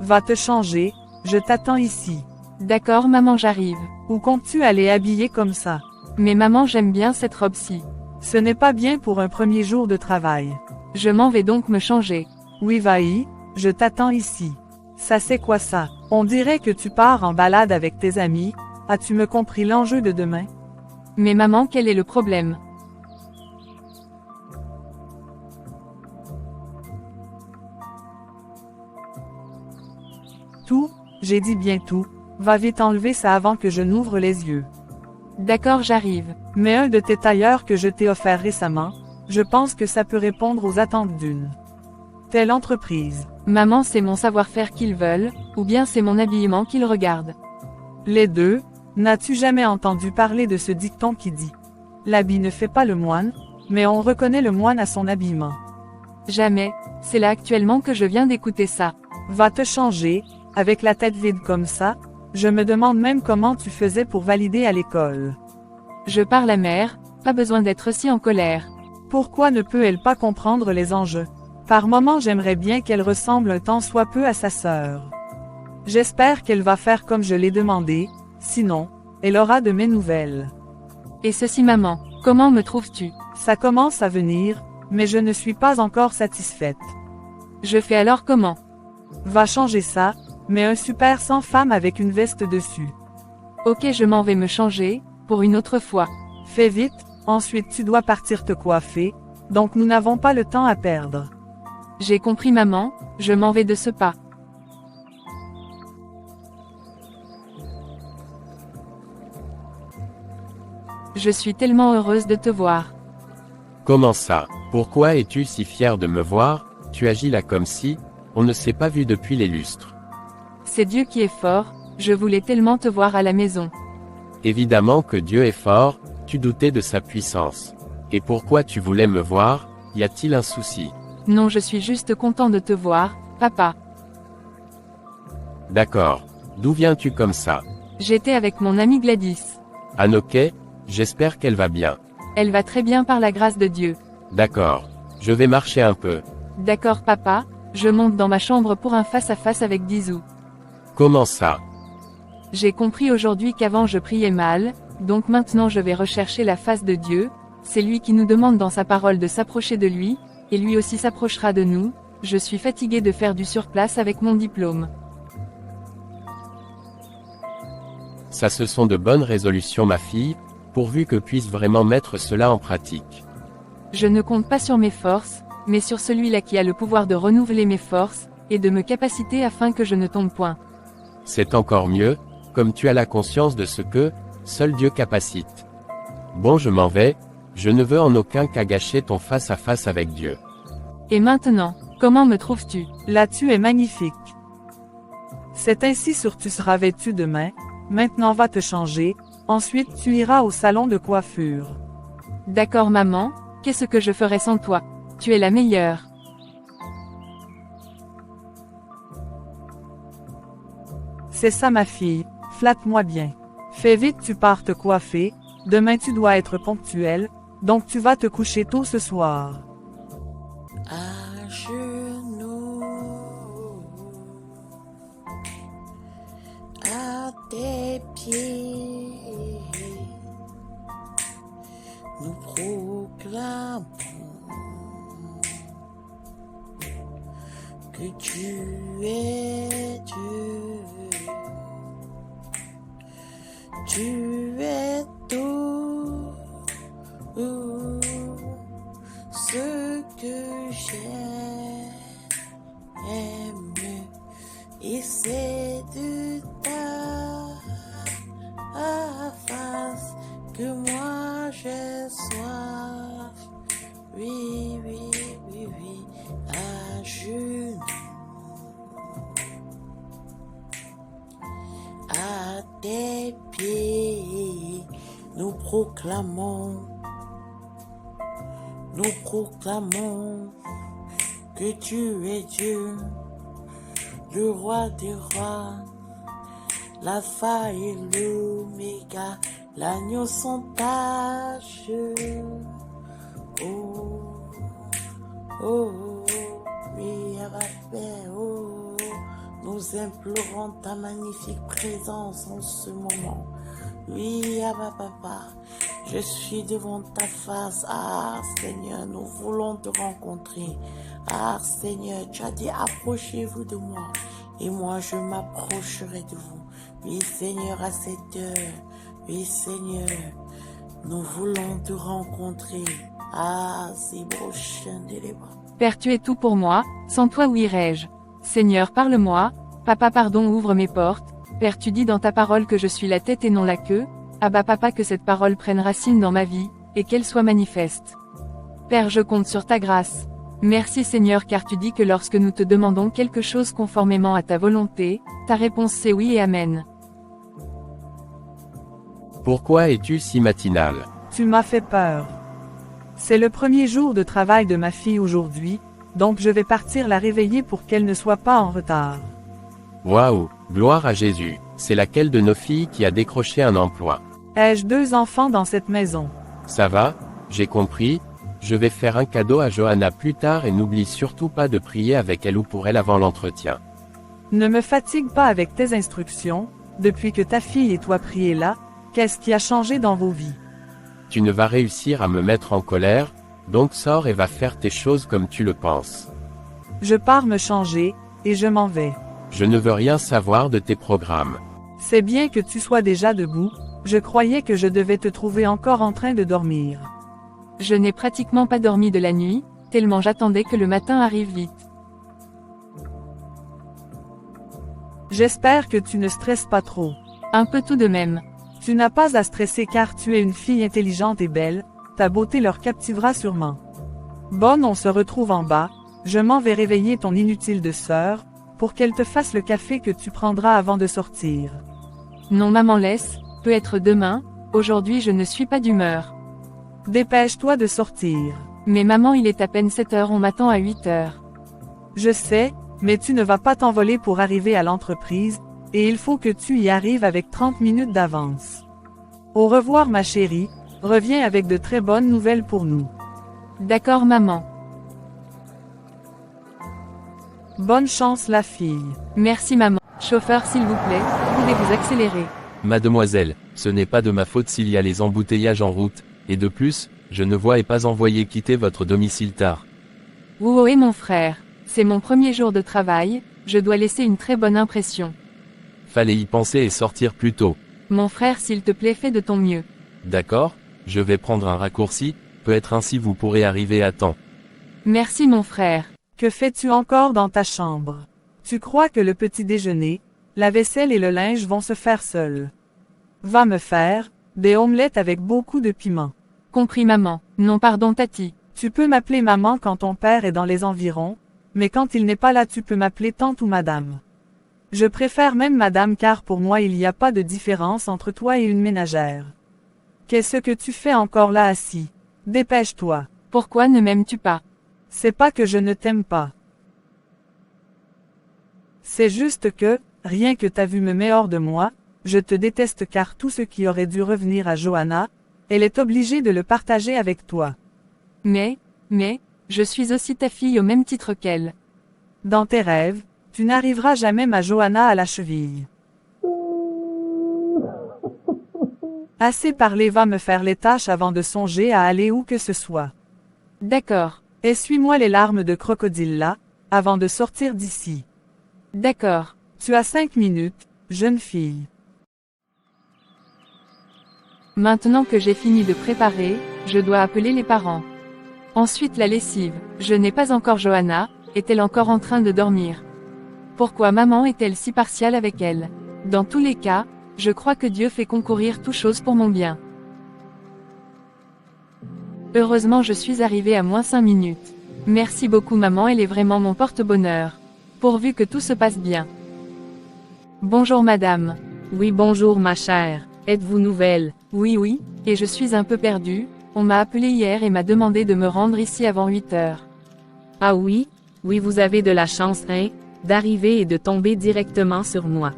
Va te changer, je t'attends ici. D'accord maman j'arrive. Où comptes-tu aller habillée comme ça? Mais maman j'aime bien cette robe-ci. Ce n'est pas bien pour un premier jour de travail. Je m'en vais donc me changer. Oui vas-y, je t'attends ici. Ça c'est quoi ça? On dirait que tu pars en balade avec tes amis, as-tu me compris l'enjeu de demain? Mais maman quel est le problème? Tout, j'ai dit bien tout, va vite enlever ça avant que je n'ouvre les yeux. D'accord j'arrive. Mais un de tes tailleurs que je t'ai offert récemment, je pense que ça peut répondre aux attentes d'une telle entreprise. Maman c'est mon savoir-faire qu'ils veulent, ou bien c'est mon habillement qu'ils regardent. Les deux, n'as-tu jamais entendu parler de ce dicton qui dit « L'habit ne fait pas le moine, mais on reconnaît le moine à son habillement ». Jamais, c'est là actuellement que je viens d'écouter ça. Va te changer, avec la tête vide comme ça, je me demande même comment tu faisais pour valider à l'école. Je parle à mère, pas besoin d'être si en colère. Pourquoi ne peut-elle pas comprendre les enjeux? Par moments j'aimerais bien qu'elle ressemble un tant soit peu à sa sœur. J'espère qu'elle va faire comme je l'ai demandé, sinon, elle aura de mes nouvelles. Et ceci maman, comment me trouves-tu? Ça commence à venir, mais je ne suis pas encore satisfaite. Je fais alors comment? Va changer ça, mais un super sans femme avec une veste dessus. Ok je m'en vais me changer, pour une autre fois. Fais vite, ensuite tu dois partir te coiffer, donc nous n'avons pas le temps à perdre. J'ai compris maman, je m'en vais de ce pas. Je suis tellement heureuse de te voir. Comment ça? Pourquoi es-tu si fier de me voir? Tu agis là comme si, on ne s'est pas vu depuis les lustres. C'est Dieu qui est fort, je voulais tellement te voir à la maison. Évidemment que Dieu est fort, tu doutais de sa puissance. Et pourquoi tu voulais me voir? Y a-t-il un souci? Non je suis juste content de te voir, papa. D'accord. D'où viens-tu comme ça? J'étais avec mon amie Gladys. Anoké, j'espère qu'elle va bien. Elle va très bien par la grâce de Dieu. D'accord. Je vais marcher un peu. D'accord papa, je monte dans ma chambre pour un face-à-face avec Dizou. Comment ça? J'ai compris aujourd'hui qu'avant je priais mal, donc maintenant je vais rechercher la face de Dieu, c'est lui qui nous demande dans sa parole de s'approcher de lui, et lui aussi s'approchera de nous, je suis fatiguée de faire du surplace avec mon diplôme. Ça ce sont de bonnes résolutions ma fille, pourvu que puisse vraiment mettre cela en pratique. Je ne compte pas sur mes forces, mais sur celui-là qui a le pouvoir de renouveler mes forces, et de me capaciter afin que je ne tombe point. C'est encore mieux, comme tu as la conscience de ce que, seul Dieu capacite. Bon je m'en vais, je ne veux en aucun cas gâcher ton face-à-face avec Dieu. Et maintenant, comment me trouves-tu? Là tu es magnifique. C'est ainsi sur tu seras vêtu demain, maintenant va te changer, ensuite tu iras au salon de coiffure. D'accord maman, qu'est-ce que je ferais sans toi? Tu es la meilleure. C'est ça ma fille, flatte-moi bien. Fais vite tu pars te coiffer, demain tu dois être ponctuelle, donc tu vas te coucher tôt ce soir. À genoux, à tes pieds, nous proclamons que tu es Dieu, tu es tout ce que j'aime, et c'est de ta face que moi j'ai soif. Oui, oui, oui, oui, tes pieds, nous proclamons que tu es Dieu, le roi des rois, l'alpha et l'oméga, l'agneau sans tache. Oh, oh, oui, Abba Père, oh, nous implorons ta magnifique présence en ce moment. Oui, Abba Papa, je suis devant ta face. Ah, Seigneur, nous voulons te rencontrer. Ah, Seigneur, tu as dit, approchez-vous de moi, et moi je m'approcherai de vous. Oui, Seigneur, à cette heure, oui, Seigneur, nous voulons te rencontrer. Ah, c'est prochain de les bras. Père, tu es tout pour moi, sans toi où irais-je? Seigneur, parle-moi. Papa, pardon, ouvre mes portes. Père, tu dis dans ta parole que je suis la tête et non la queue. Abba Papa, que cette parole prenne racine dans ma vie, et qu'elle soit manifeste. Père, je compte sur ta grâce. Merci Seigneur, car tu dis que lorsque nous te demandons quelque chose conformément à ta volonté, ta réponse c'est oui et amen. Pourquoi es-tu si matinal? Tu m'as fait peur. C'est le premier jour de travail de ma fille aujourd'hui, donc je vais partir la réveiller pour qu'elle ne soit pas en retard. Waouh, gloire à Jésus. C'est laquelle de nos filles qui a décroché un emploi? Ai-je 2 enfants dans cette maison? Ça va, j'ai compris. Je vais faire un cadeau à Johanna plus tard et n'oublie surtout pas de prier avec elle ou pour elle avant l'entretien. Ne me fatigue pas avec tes instructions. Depuis que ta fille et toi priez là, qu'est-ce qui a changé dans vos vies? Tu ne vas réussir à me mettre en colère, donc sors et va faire tes choses comme tu le penses. Je pars me changer, et je m'en vais. Je ne veux rien savoir de tes programmes. C'est bien que tu sois déjà debout, je croyais que je devais te trouver encore en train de dormir. Je n'ai pratiquement pas dormi de la nuit, tellement j'attendais que le matin arrive vite. J'espère que tu ne stresses pas trop. Un peu tout de même. Tu n'as pas à stresser car tu es une fille intelligente et belle, ta beauté leur captivera sûrement. Bonne, on se retrouve en bas, je m'en vais réveiller ton inutile de sœur, pour qu'elle te fasse le café que tu prendras avant de sortir. Non maman laisse, peut être demain, aujourd'hui je ne suis pas d'humeur. Dépêche-toi de sortir. Mais maman il est à peine 7 heures, on m'attend à 8 heures. Je sais, mais tu ne vas pas t'envoler pour arriver à l'entreprise, et il faut que tu y arrives avec 30 minutes d'avance. Au revoir ma chérie, reviens avec de très bonnes nouvelles pour nous. D'accord maman. Bonne chance la fille. Merci maman. Chauffeur s'il vous plaît, pouvez-vous accélérer? Mademoiselle, ce n'est pas de ma faute s'il y a les embouteillages en route, et de plus, je ne vois et pas envoyer quitter votre domicile tard. Ohé mon frère, c'est mon premier jour de travail, je dois laisser une très bonne impression. Fallait y penser et sortir plus tôt. Mon frère s'il te plaît fais de ton mieux. D'accord, je vais prendre un raccourci, peut-être ainsi vous pourrez arriver à temps. Merci mon frère. Que fais-tu encore dans ta chambre? Tu crois que le petit déjeuner, la vaisselle et le linge vont se faire seuls? Va me faire des omelettes avec beaucoup de piment. Compris maman. Non pardon Tati. Tu peux m'appeler maman quand ton père est dans les environs, mais quand il n'est pas là tu peux m'appeler tante ou madame. Je préfère même madame car pour moi il n'y a pas de différence entre toi et une ménagère. Qu'est-ce que tu fais encore là assis? Dépêche-toi. Pourquoi ne m'aimes-tu pas? C'est pas que je ne t'aime pas. C'est juste que, rien que ta vue me met hors de moi, je te déteste car tout ce qui aurait dû revenir à Johanna, elle est obligée de le partager avec toi. Mais, je suis aussi ta fille au même titre qu'elle. Dans tes rêves, tu n'arriveras jamais ma Johanna à la cheville. Assez parlé, va me faire les tâches avant de songer à aller où que ce soit. D'accord. Essuie-moi les larmes de crocodile là, avant de sortir d'ici. D'accord. Tu as 5 minutes, jeune fille. Maintenant que j'ai fini de préparer, je dois appeler les parents. Ensuite la lessive. Je n'ai pas encore Johanna, est-elle encore en train de dormir? Pourquoi maman est-elle si partiale avec elle? Dans tous les cas, je crois que Dieu fait concourir toutes choses pour mon bien. Heureusement je suis arrivée à moins 5 minutes. Merci beaucoup maman, elle est vraiment mon porte-bonheur. Pourvu que tout se passe bien. Bonjour madame. Oui, bonjour ma chère. Êtes-vous nouvelle? Oui, et je suis un peu perdue. On m'a appelé hier et m'a demandé de me rendre ici avant 8 heures. Ah oui? Oui, vous avez de la chance, hein, d'arriver et de tomber directement sur moi.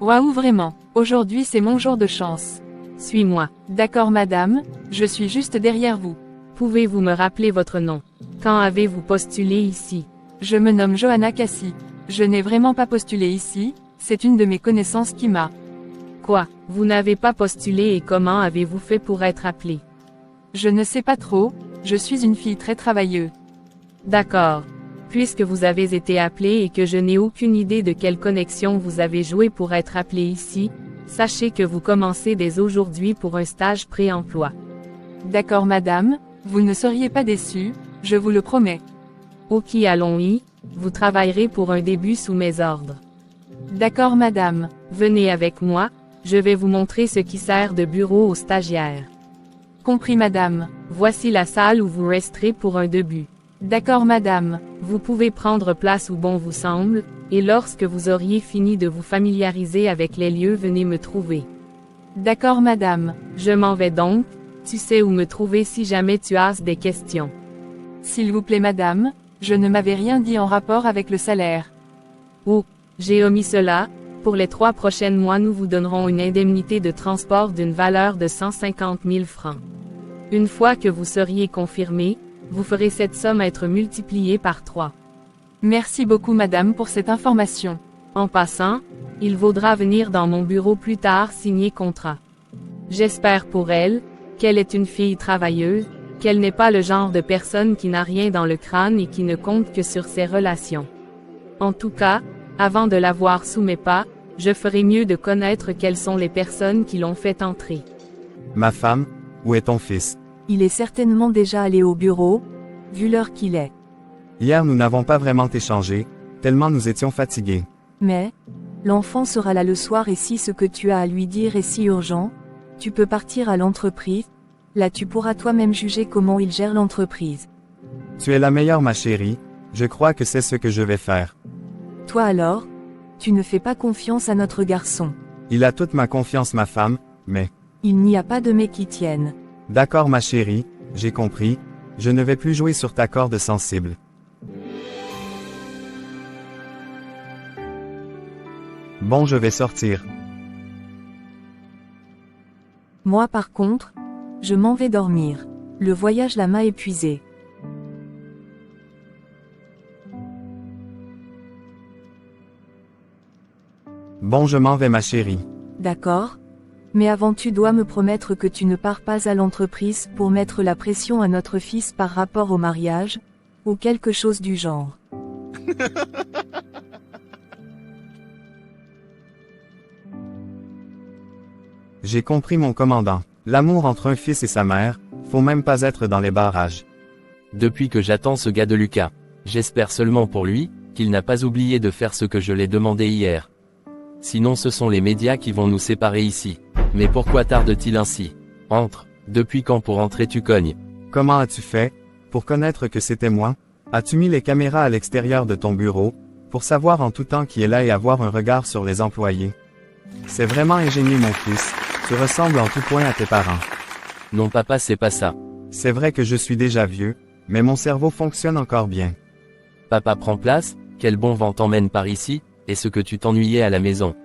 Waouh, vraiment. Aujourd'hui c'est mon jour de chance. Suis-moi. D'accord madame, je suis juste derrière vous. Pouvez-vous me rappeler votre nom? Quand avez-vous postulé ici? Je me nomme Johanna Cassie. Je n'ai vraiment pas postulé ici, c'est une de mes connaissances qui m'a. Quoi? Vous n'avez pas postulé et comment avez-vous fait pour être appelé? Je ne sais pas trop, je suis une fille très travailleuse. D'accord. Puisque vous avez été appelé et que je n'ai aucune idée de quelle connexion vous avez joué pour être appelé ici, sachez que vous commencez dès aujourd'hui pour un stage pré-emploi. D'accord madame, vous ne seriez pas déçue, je vous le promets. Ok, allons-y, vous travaillerez pour un début sous mes ordres. D'accord madame. Venez avec moi, je vais vous montrer ce qui sert de bureau aux stagiaires. Compris madame. Voici la salle où vous resterez pour un début. D'accord madame. Vous pouvez prendre place où bon vous semble, et lorsque vous auriez fini de vous familiariser avec les lieux, venez me trouver. D'accord madame. Je m'en vais donc, tu sais où me trouver si jamais tu as des questions. S'il vous plaît madame, je ne m'avais rien dit en rapport avec le salaire. Oh, j'ai omis cela, pour les 3 prochains mois nous vous donnerons une indemnité de transport d'une valeur de 150 000 francs. Une fois que vous seriez confirmé, vous ferez cette somme être multipliée par 3. Merci beaucoup madame pour cette information. En passant, il vaudra venir dans mon bureau plus tard signer contrat. J'espère pour elle, qu'elle est une fille travailleuse, qu'elle n'est pas le genre de personne qui n'a rien dans le crâne et qui ne compte que sur ses relations. En tout cas, avant de la voir sous mes pas, je ferai mieux de connaître quelles sont les personnes qui l'ont fait entrer. Ma femme, où est ton fils? Il est certainement déjà allé au bureau, vu l'heure qu'il est. Hier nous n'avons pas vraiment échangé, tellement nous étions fatigués. Mais, l'enfant sera là le soir et si ce que tu as à lui dire est si urgent, tu peux partir à l'entreprise, là tu pourras toi-même juger comment il gère l'entreprise. Tu es la meilleure ma chérie, je crois que c'est ce que je vais faire. Toi alors? Tu ne fais pas confiance à notre garçon. Il a toute ma confiance ma femme, mais... Il n'y a pas de mais qui tiennent. D'accord ma chérie, j'ai compris, je ne vais plus jouer sur ta corde sensible. Bon je vais sortir. Moi par contre, je m'en vais dormir. Le voyage là m'a épuisé. Bon je m'en vais ma chérie. D'accord. Mais avant tu dois me promettre que tu ne pars pas à l'entreprise pour mettre la pression à notre fils par rapport au mariage, ou quelque chose du genre. J'ai compris mon commandant. L'amour entre un fils et sa mère, faut même pas être dans les barrages. Depuis que j'attends ce gars de Lucas. J'espère seulement pour lui, qu'il n'a pas oublié de faire ce que je l'ai demandé hier. Sinon ce sont les médias qui vont nous séparer ici. Mais pourquoi tarde-t-il ainsi? Entre. Depuis quand pour entrer tu cognes? Comment as-tu fait, pour connaître que c'était moi? As-tu mis les caméras à l'extérieur de ton bureau, pour savoir en tout temps qui est là et avoir un regard sur les employés? C'est vraiment ingénieux mon fils, tu ressembles en tout point à tes parents. Non papa c'est pas ça. C'est vrai que je suis déjà vieux, mais mon cerveau fonctionne encore bien. Papa prend place, quel bon vent t'emmène par ici, est-ce que tu t'ennuyais à la maison?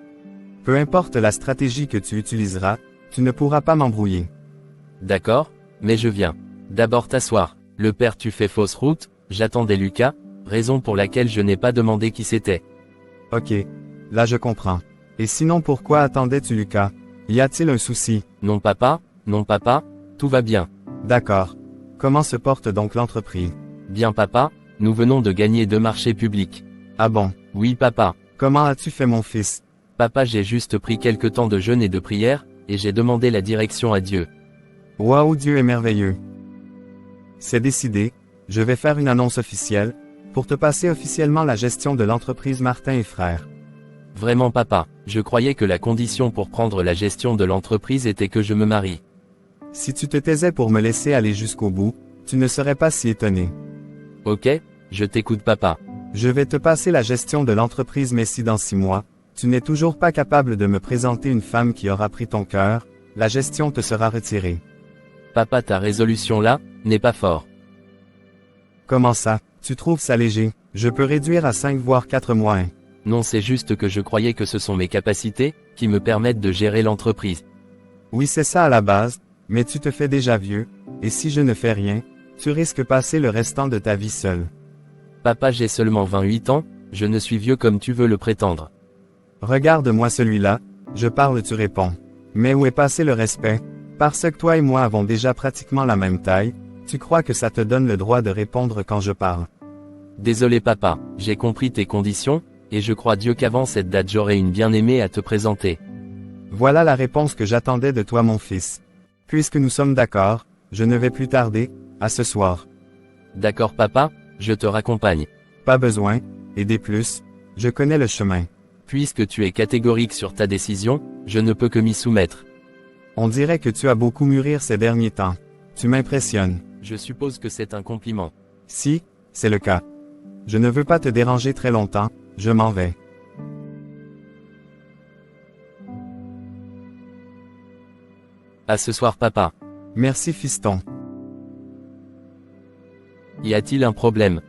Peu importe la stratégie que tu utiliseras, tu ne pourras pas m'embrouiller. D'accord, mais je viens. D'abord t'asseoir. Le père tu fais fausse route, j'attendais Lucas, raison pour laquelle je n'ai pas demandé qui c'était. Ok. Là je comprends. Et sinon pourquoi attendais-tu Lucas? Y a-t-il un souci? Non papa, tout va bien. D'accord. Comment se porte donc l'entreprise? Bien papa, nous venons de gagner 2 marchés publics. Ah bon? Oui papa. Comment as-tu fait mon fils? Papa j'ai juste pris quelque temps de jeûne et de prière, et j'ai demandé la direction à Dieu. Waouh Dieu est merveilleux. C'est décidé, je vais faire une annonce officielle, pour te passer officiellement la gestion de l'entreprise Martin et Frères. Vraiment papa, je croyais que la condition pour prendre la gestion de l'entreprise était que je me marie. Si tu te taisais pour me laisser aller jusqu'au bout, tu ne serais pas si étonné. Ok, je t'écoute papa. Je vais te passer la gestion de l'entreprise mais si dans 6 mois, Tu n'es toujours pas capable de me présenter une femme qui aura pris ton cœur, la gestion te sera retirée. Papa, ta résolution là, n'est pas fort. Comment ça, tu trouves ça léger? Je peux réduire à 5 voire 4 mois. Non, c'est juste que je croyais que ce sont mes capacités, qui me permettent de gérer l'entreprise. Oui, c'est ça à la base, mais tu te fais déjà vieux, et si je ne fais rien, tu risques passer le restant de ta vie seul. Papa, j'ai seulement 28 ans, je ne suis vieux comme tu veux le prétendre. Regarde-moi celui-là, je parle, tu réponds. Mais où est passé le respect? Parce que toi et moi avons déjà pratiquement la même taille, tu crois que ça te donne le droit de répondre quand je parle. Désolé papa, j'ai compris tes conditions, et je crois Dieu qu'avant cette date j'aurai une bien-aimée à te présenter. Voilà la réponse que j'attendais de toi mon fils. Puisque nous sommes d'accord, je ne vais plus tarder, à ce soir. D'accord papa, je te raccompagne. Pas besoin, et des plus, je connais le chemin. Puisque tu es catégorique sur ta décision, je ne peux que m'y soumettre. On dirait que tu as beaucoup mûri ces derniers temps. Tu m'impressionnes. Je suppose que c'est un compliment. Si, c'est le cas. Je ne veux pas te déranger très longtemps, je m'en vais. À ce soir papa. Merci fiston. Y a-t-il un problème?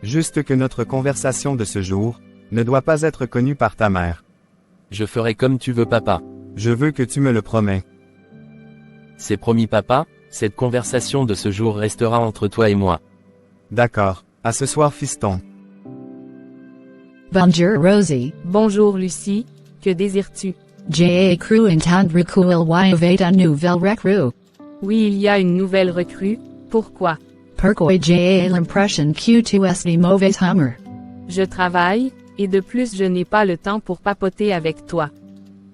Juste que notre conversation de ce jour ne doit pas être connue par ta mère. Je ferai comme tu veux papa. Je veux que tu me le promets. C'est promis papa, cette conversation de ce jour restera entre toi et moi. D'accord, à ce soir fiston. Bonjour Rosie. Bonjour Lucie, que désires-tu? J'ai cru entendre qu'il y avait une nouvelle recrue. Oui, il y a une nouvelle recrue, pourquoi? Pourquoi j'ai l'impression que tu es de mauvais humeur. Je travaille, et de plus je n'ai pas le temps pour papoter avec toi.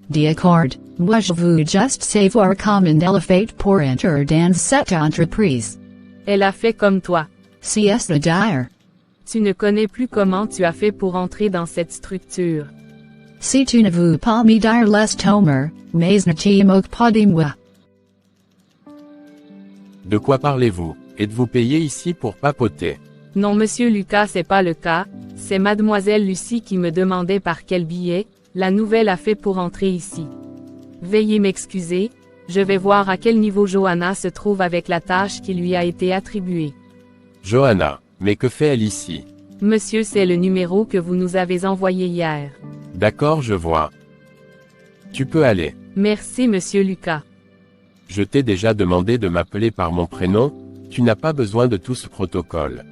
D'accord, moi je veux juste savoir comment elle a fait pour entrer dans cette entreprise. Elle a fait comme toi. Si est le dire. Tu ne connais plus comment tu as fait pour entrer dans cette structure. Si tu ne veux pas me dire les tomer, mais ne t'y moque pas de moi. De quoi parlez-vous? Êtes-vous payé ici pour papoter? Non monsieur Lucas, c'est pas le cas, c'est mademoiselle Lucie qui me demandait par quel billet, la nouvelle a fait pour entrer ici. Veuillez m'excuser, je vais voir à quel niveau Johanna se trouve avec la tâche qui lui a été attribuée. Johanna, mais que fait-elle ici? Monsieur, c'est le numéro que vous nous avez envoyé hier. D'accord, je vois. Tu peux aller. Merci monsieur Lucas. Je t'ai déjà demandé de m'appeler par mon prénom, tu n'as pas besoin de tout ce protocole.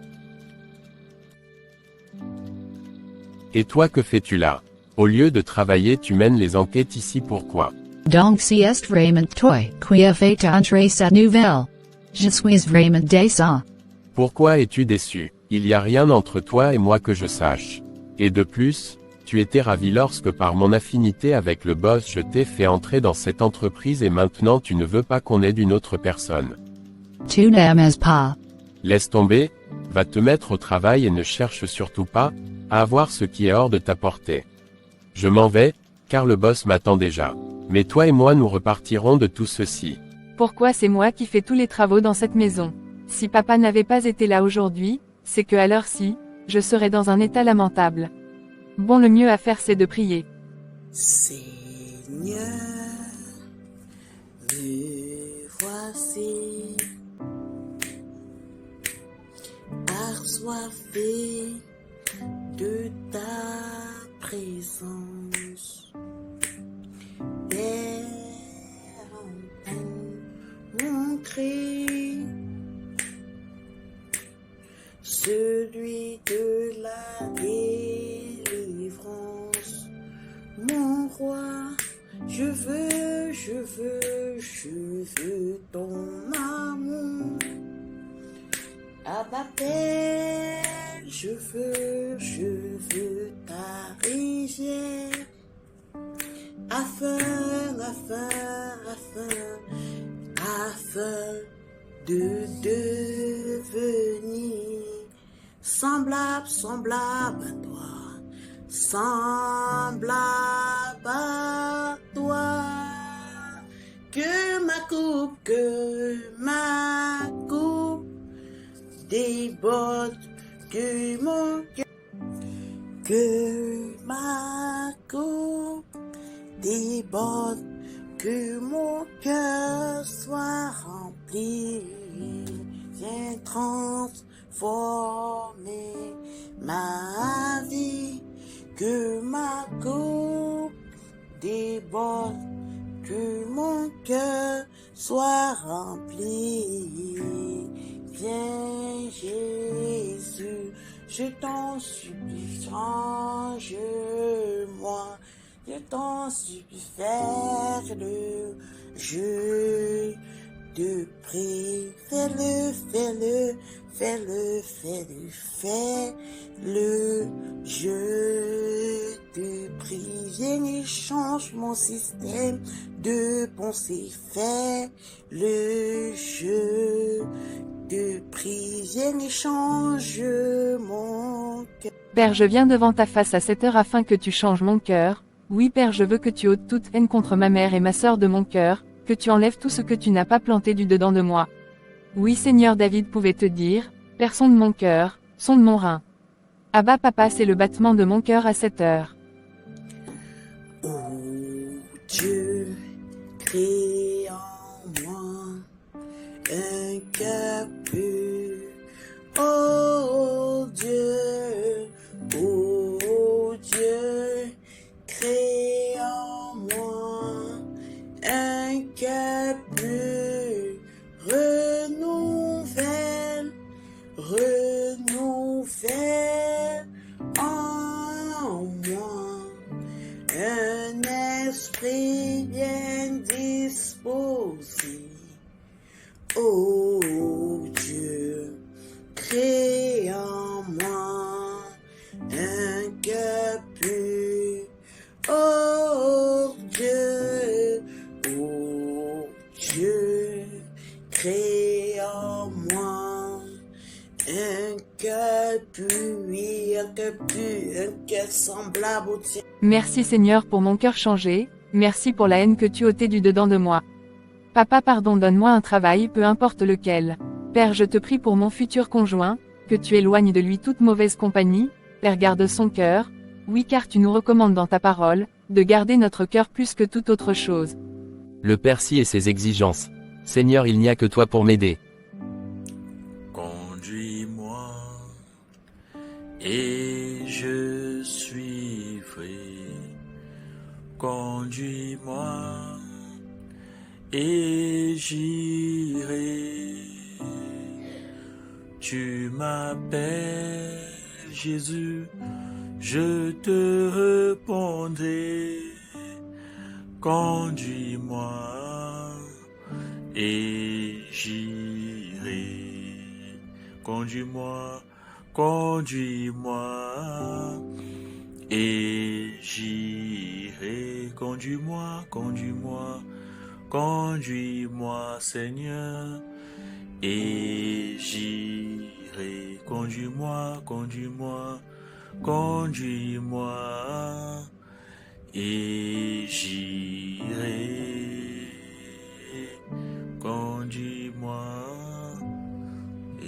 Et toi, que fais-tu là? Au lieu de travailler, tu mènes les enquêtes ici, pourquoi? Donc si est vraiment toi qui a fait entrer cette nouvelle. Je suis vraiment déçu. Pourquoi es-tu déçu? Il n'y a rien entre toi et moi que je sache. Et de plus, tu étais ravi lorsque par mon affinité avec le boss je t'ai fait entrer dans cette entreprise et maintenant tu ne veux pas qu'on aide une autre personne. Tu n'aimes pas. Laisse tomber, va te mettre au travail et ne cherche surtout pas à avoir ce qui est hors de ta portée. Je m'en vais, car le boss m'attend déjà. Mais toi et moi nous repartirons de tout ceci. Pourquoi c'est moi qui fais tous les travaux dans cette maison? Si papa n'avait pas été là aujourd'hui, c'est que à l'heure-ci, je serais dans un état lamentable. Bon, le mieux à faire c'est de prier. Seigneur, me voici, assoiffé de ta présence. Père, entends mon cri, celui de la délivrance. Mon roi, je veux ton amour. Abba Père, je veux ta rivière. Afin de devenir semblable à toi, semblable à toi, que ma coupe déborde de mon cœur, que ma coupe déborde, que mon cœur soit rempli. Viens transformer ma vie, que ma coupe déborde, que mon cœur soit rempli. Viens Jésus, je t'en supplie, change-moi. Je t'en supplie, fais-le, je te prie, fais-le, fais-le, fais-le, fais-le, fais-le, je te prie, viens et change mon système de pensée, fais-le, je te prie, viens et change mon cœur. Père, je viens devant ta face à cette heure afin que tu changes mon cœur. Oui Père, je veux que tu ôtes toute haine contre ma mère et ma sœur de mon cœur, que tu enlèves tout ce que tu n'as pas planté du dedans de moi. Oui Seigneur, David pouvait te dire, Père, sonde mon cœur, sonde mon rein. Abba Papa, c'est le battement de mon cœur à cette heure. Ô Dieu, crée en moi un cœur pur. Ô Dieu, crée en moi un cœur pur. Renouvelle en moi un esprit bien disposé. Ô Dieu, crée en moi un cœur pur. Ô Dieu, crée en moi un cœur pur, oui, un cœur pur, un cœur semblable au tien. Merci Seigneur pour mon cœur changé, merci pour la haine que tu ôtais du dedans de moi. Papa, pardon, donne-moi un travail, peu importe lequel. Père, je te prie pour mon futur conjoint, que tu éloignes de lui toute mauvaise compagnie. Père, garde son cœur. Oui, car tu nous recommandes dans ta parole, de garder notre cœur plus que toute autre chose. Le Percy et ses exigences. Seigneur, il n'y a que toi pour m'aider. Conduis-moi, et je suivrai. Conduis-moi, et j'irai. Tu m'appelles, Jésus, je te répondrai. Conduis-moi, et j'irai. Conduis-moi, conduis-moi, et j'irai. Conduis-moi, conduis-moi, conduis-moi, Seigneur, et j'irai. Conduis-moi, conduis-moi, conduis-moi, et j'irai. Conduis-moi, et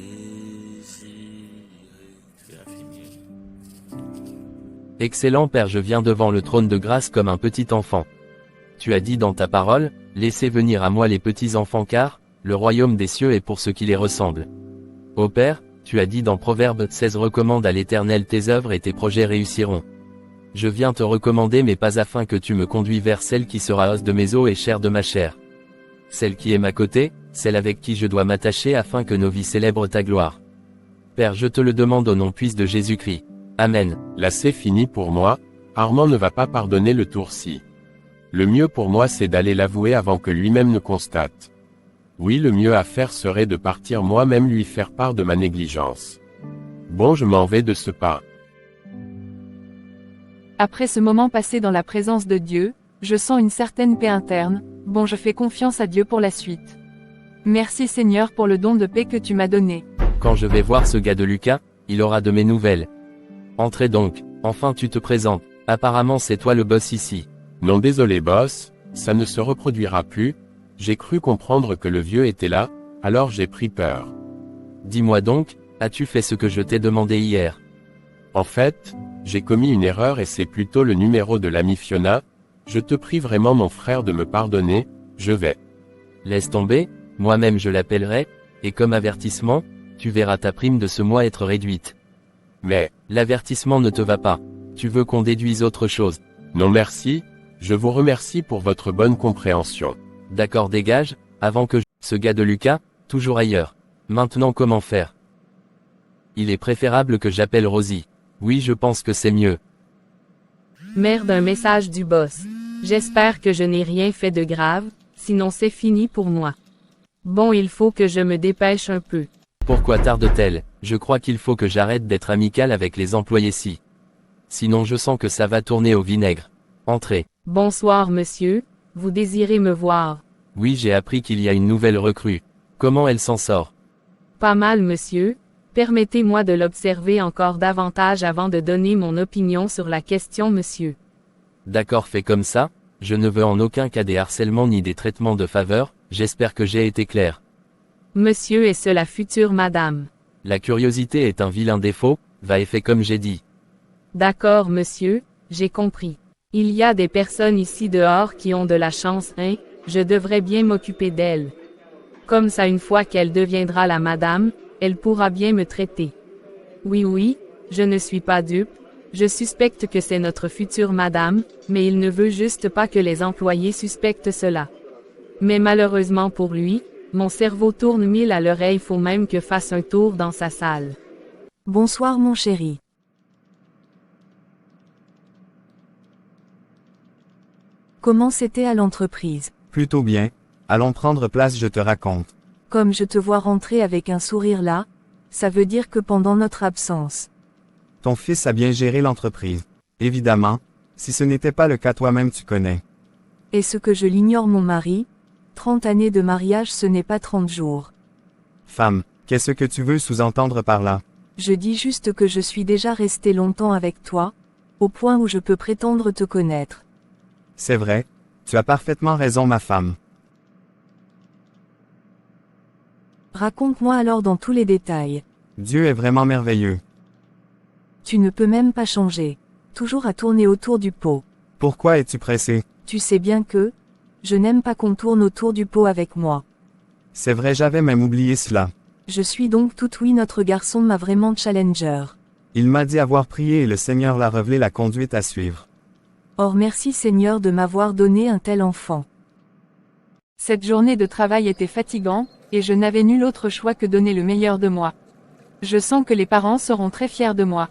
j'irai. C'est fini. Excellent Père, je viens devant le trône de grâce comme un petit enfant. Tu as dit dans ta parole, laissez venir à moi les petits enfants car, le royaume des cieux est pour ceux qui les ressemblent. Ô Père, tu as dit dans Proverbe 16, recommande à l'Éternel tes œuvres et tes projets réussiront. Je viens te recommander mais pas afin que tu me conduis vers celle qui sera os de mes os et chair de ma chair. Celle qui est ma côté, celle avec qui je dois m'attacher afin que nos vies célèbrent ta gloire. Père, je te le demande au nom puissant de Jésus-Christ. Amen. Là c'est fini pour moi, Armand ne va pas pardonner le tour-ci. Le mieux pour moi c'est d'aller l'avouer avant que lui-même ne constate. Oui, le mieux à faire serait de partir moi-même lui faire part de ma négligence. Bon, je m'en vais de ce pas. Après ce moment passé dans la présence de Dieu, je sens une certaine paix interne. Bon, je fais confiance à Dieu pour la suite. Merci Seigneur pour le don de paix que tu m'as donné. Quand je vais voir ce gars de Lucas, il aura de mes nouvelles. Entrez donc, enfin tu te présentes, apparemment c'est toi le boss ici. Non désolé boss, ça ne se reproduira plus, j'ai cru comprendre que le vieux était là, alors j'ai pris peur. Dis-moi donc, as-tu fait ce que je t'ai demandé hier? En fait, j'ai commis une erreur et c'est plutôt le numéro de l'amie Fiona, Je te prie vraiment mon frère de me pardonner, je vais. Laisse tomber, moi-même je l'appellerai, et comme avertissement, tu verras ta prime de ce mois être réduite. Mais, l'avertissement ne te va pas. Tu veux qu'on déduise autre chose. Non merci, je vous remercie pour votre bonne compréhension. D'accord, dégage, avant que ce gars de Lucas, toujours ailleurs. Maintenant comment faire? Il est préférable que j'appelle Rosie. Oui, je pense que c'est mieux. Merde, un message du boss. J'espère que je n'ai rien fait de grave, sinon c'est fini pour moi. Bon, il faut que je me dépêche un peu. Pourquoi tarde-t-elle? Je crois qu'il faut que j'arrête d'être amical avec les employés-ci. Sinon je sens que ça va tourner au vinaigre. Entrez. Bonsoir monsieur, vous désirez me voir? Oui, j'ai appris qu'il y a une nouvelle recrue. Comment elle s'en sort? Pas mal monsieur, permettez-moi de l'observer encore davantage avant de donner mon opinion sur la question monsieur. D'accord, fait comme ça, je ne veux en aucun cas des harcèlements ni des traitements de faveur, j'espère que j'ai été clair. Monsieur est-ce la future madame? La curiosité est un vilain défaut, va et fais comme j'ai dit. D'accord monsieur, j'ai compris. Il y a des personnes ici dehors qui ont de la chance, hein, je devrais bien m'occuper d'elle. Comme ça une fois qu'elle deviendra la madame, elle pourra bien me traiter. Oui, je ne suis pas dupe, je suspecte que c'est notre future madame, mais il ne veut juste pas que les employés suspectent cela. Mais malheureusement pour lui, mon cerveau tourne 1000 à l'heure, il faut même que fasse un tour dans sa salle. Bonsoir mon chéri. Comment c'était à l'entreprise? Plutôt bien. Allons prendre place, je te raconte. Comme je te vois rentrer avec un sourire là, ça veut dire que pendant notre absence. Ton fils a bien géré l'entreprise. Évidemment, si ce n'était pas le cas toi-même tu connais. Et ce que je l'ignore mon mari, 30 années de mariage ce n'est pas 30 jours. Femme, qu'est-ce que tu veux sous-entendre par là? Je dis juste que je suis déjà resté longtemps avec toi, au point où je peux prétendre te connaître. C'est vrai, tu as parfaitement raison ma femme. Raconte-moi alors dans tous les détails. Dieu est vraiment merveilleux. Tu ne peux même pas changer. Toujours à tourner autour du pot. Pourquoi es-tu pressé? Tu sais bien que, je n'aime pas qu'on tourne autour du pot avec moi. C'est vrai, j'avais même oublié cela. Je suis donc tout oui, notre garçon m'a vraiment challenger. Il m'a dit avoir prié et le Seigneur l'a révélé la conduite à suivre. Or merci Seigneur de m'avoir donné un tel enfant. Cette journée de travail était fatigante, et je n'avais nul autre choix que donner le meilleur de moi. Je sens que les parents seront très fiers de moi.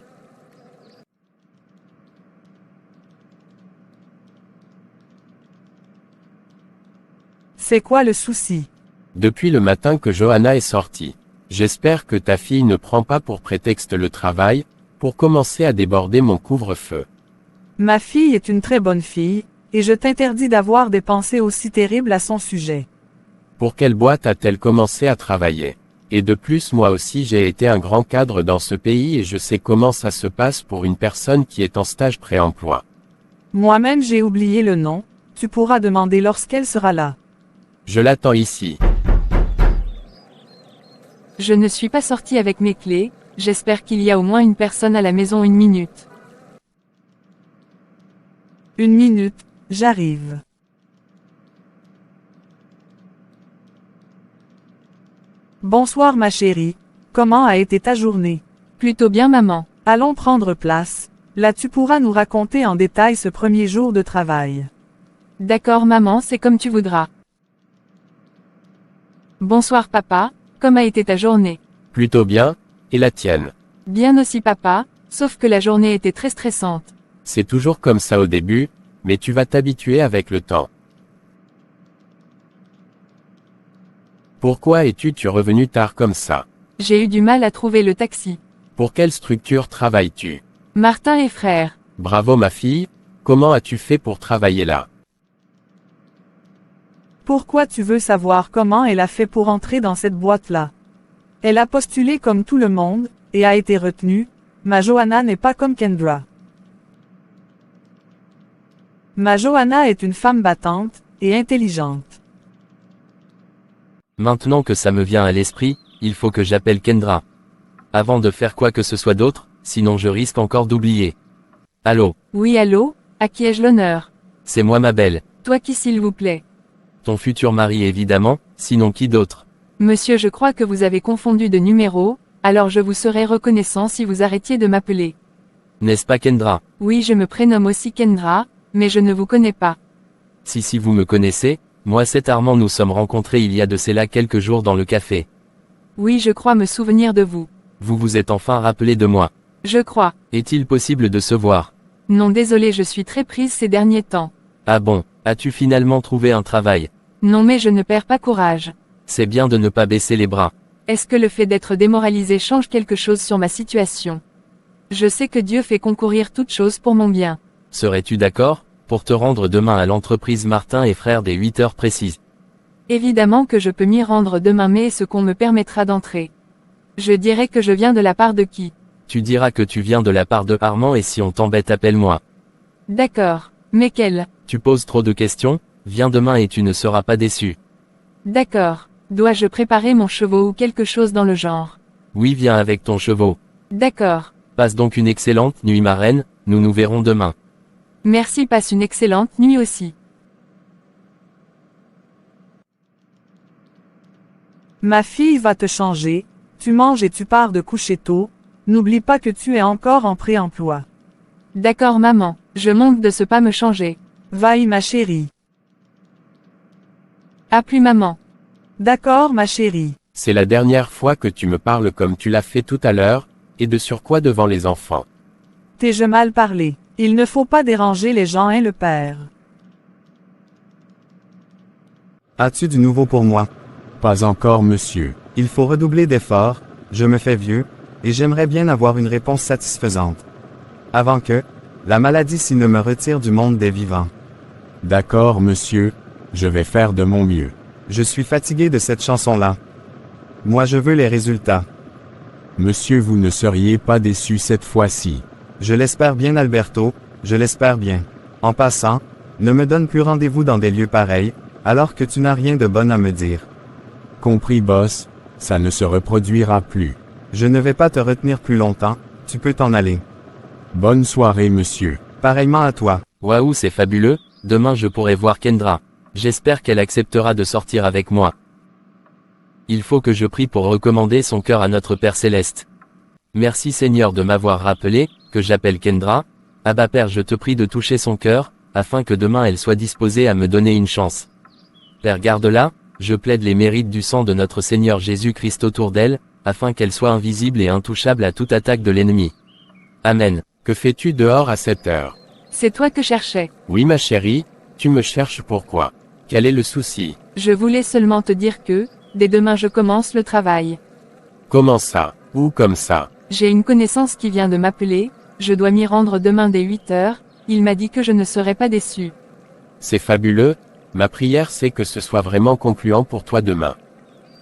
C'est quoi le souci? Depuis le matin que Johanna est sortie. J'espère que ta fille ne prend pas pour prétexte le travail, pour commencer à déborder mon couvre-feu. Ma fille est une très bonne fille, et je t'interdis d'avoir des pensées aussi terribles à son sujet. Pour quelle boîte a-t-elle commencé à travailler? Et de plus moi aussi j'ai été un grand cadre dans ce pays et je sais comment ça se passe pour une personne qui est en stage pré-emploi. Moi-même j'ai oublié le nom, tu pourras demander lorsqu'elle sera là. Je l'attends ici. Je ne suis pas sortie avec mes clés, j'espère qu'il y a au moins une personne à la maison 1 minute. 1 minute, j'arrive. Bonsoir ma chérie, comment a été ta journée? Plutôt bien maman. Allons prendre place, là tu pourras nous raconter en détail ce premier jour de travail. D'accord maman, c'est comme tu voudras. Bonsoir papa, comment a été ta journée? Plutôt bien, et la tienne? Bien aussi papa, sauf que la journée était très stressante. C'est toujours comme ça au début, mais tu vas t'habituer avec le temps. Pourquoi es-tu revenu tard comme ça? J'ai eu du mal à trouver le taxi. Pour quelle structure travailles-tu? Martin et frères. Bravo ma fille, comment as-tu fait pour travailler là? Pourquoi tu veux savoir comment elle a fait pour entrer dans cette boîte-là? Elle a postulé comme tout le monde, et a été retenue, ma Johanna n'est pas comme Kendra. Ma Johanna est une femme battante, et intelligente. Maintenant que ça me vient à l'esprit, il faut que j'appelle Kendra. Avant de faire quoi que ce soit d'autre, sinon je risque encore d'oublier. Allô? Oui allô, à qui ai-je l'honneur? C'est moi ma belle. Toi qui s'il vous plaît. Ton futur mari évidemment, sinon qui d'autre? Monsieur, je crois que vous avez confondu de numéro, alors je vous serais reconnaissant si vous arrêtiez de m'appeler. N'est-ce pas Kendra? Oui, je me prénomme aussi Kendra, mais je ne vous connais pas. Si vous me connaissez, moi c'est Armand, nous sommes rencontrés il y a de cela quelques jours dans le café. Oui, je crois me souvenir de vous. Vous vous êtes enfin rappelé de moi. Je crois. Est-il possible de se voir? Non, désolé, je suis très prise ces derniers temps. Ah bon, as-tu finalement trouvé un travail? Non, mais je ne perds pas courage. C'est bien de ne pas baisser les bras. Est-ce que le fait d'être démoralisé change quelque chose sur ma situation? Je sais que Dieu fait concourir toutes choses pour mon bien. Serais-tu d'accord, pour te rendre demain à l'entreprise Martin et Frères dès 8 heures précises? Évidemment que je peux m'y rendre demain, mais ce qu'on me permettra d'entrer. Je dirais que je viens de la part de qui? Tu diras que tu viens de la part de Armand et si on t'embête appelle-moi. D'accord. Mais quel? Tu poses trop de questions, viens demain et tu ne seras pas déçu. D'accord. Dois-je préparer mon cheval ou quelque chose dans le genre? Oui, viens avec ton cheval. D'accord. Passe donc une excellente nuit ma reine, nous nous verrons demain. Merci, passe une excellente nuit aussi. Ma fille va te changer, tu manges et tu pars de coucher tôt, n'oublie pas que tu es encore en pré-emploi. D'accord maman, je manque de ce pas me changer. Vaille ma chérie. À plus maman. D'accord ma chérie. C'est la dernière fois que tu me parles comme tu l'as fait tout à l'heure, et de surcroît devant les enfants. T'es-je mal parlé? Il ne faut pas déranger les gens, hein, le père. As-tu du nouveau pour moi? Pas encore, monsieur. Il faut redoubler d'efforts, je me fais vieux, et j'aimerais bien avoir une réponse satisfaisante. Avant que la maladie s'y ne me retire du monde des vivants. D'accord, monsieur, je vais faire de mon mieux. Je suis fatigué de cette chanson-là. Moi je veux les résultats. Monsieur, vous ne seriez pas déçu cette fois-ci. Je l'espère bien Alberto, je l'espère bien. En passant, ne me donne plus rendez-vous dans des lieux pareils, alors que tu n'as rien de bon à me dire. Compris boss, ça ne se reproduira plus. Je ne vais pas te retenir plus longtemps, tu peux t'en aller. Bonne soirée monsieur. Pareillement à toi. Waouh, c'est fabuleux, demain je pourrai voir Kendra. J'espère qu'elle acceptera de sortir avec moi. Il faut que je prie pour recommander son cœur à notre Père Céleste. Merci Seigneur de m'avoir rappelé, que j'appelle Kendra. Abba Père, je te prie de toucher son cœur, afin que demain elle soit disposée à me donner une chance. Père, garde-la, je plaide les mérites du sang de notre Seigneur Jésus-Christ autour d'elle, afin qu'elle soit invisible et intouchable à toute attaque de l'ennemi. Amen. Que fais-tu dehors à cette heure? C'est toi que cherchais. Oui ma chérie, tu me cherches pourquoi? Quel est le souci? Je voulais seulement te dire que, dès demain je commence le travail. Comment ça? Où comme ça? J'ai une connaissance qui vient de m'appeler, je dois m'y rendre demain dès 8 heures, il m'a dit que je ne serais pas déçu. C'est fabuleux, ma prière c'est que ce soit vraiment concluant pour toi demain.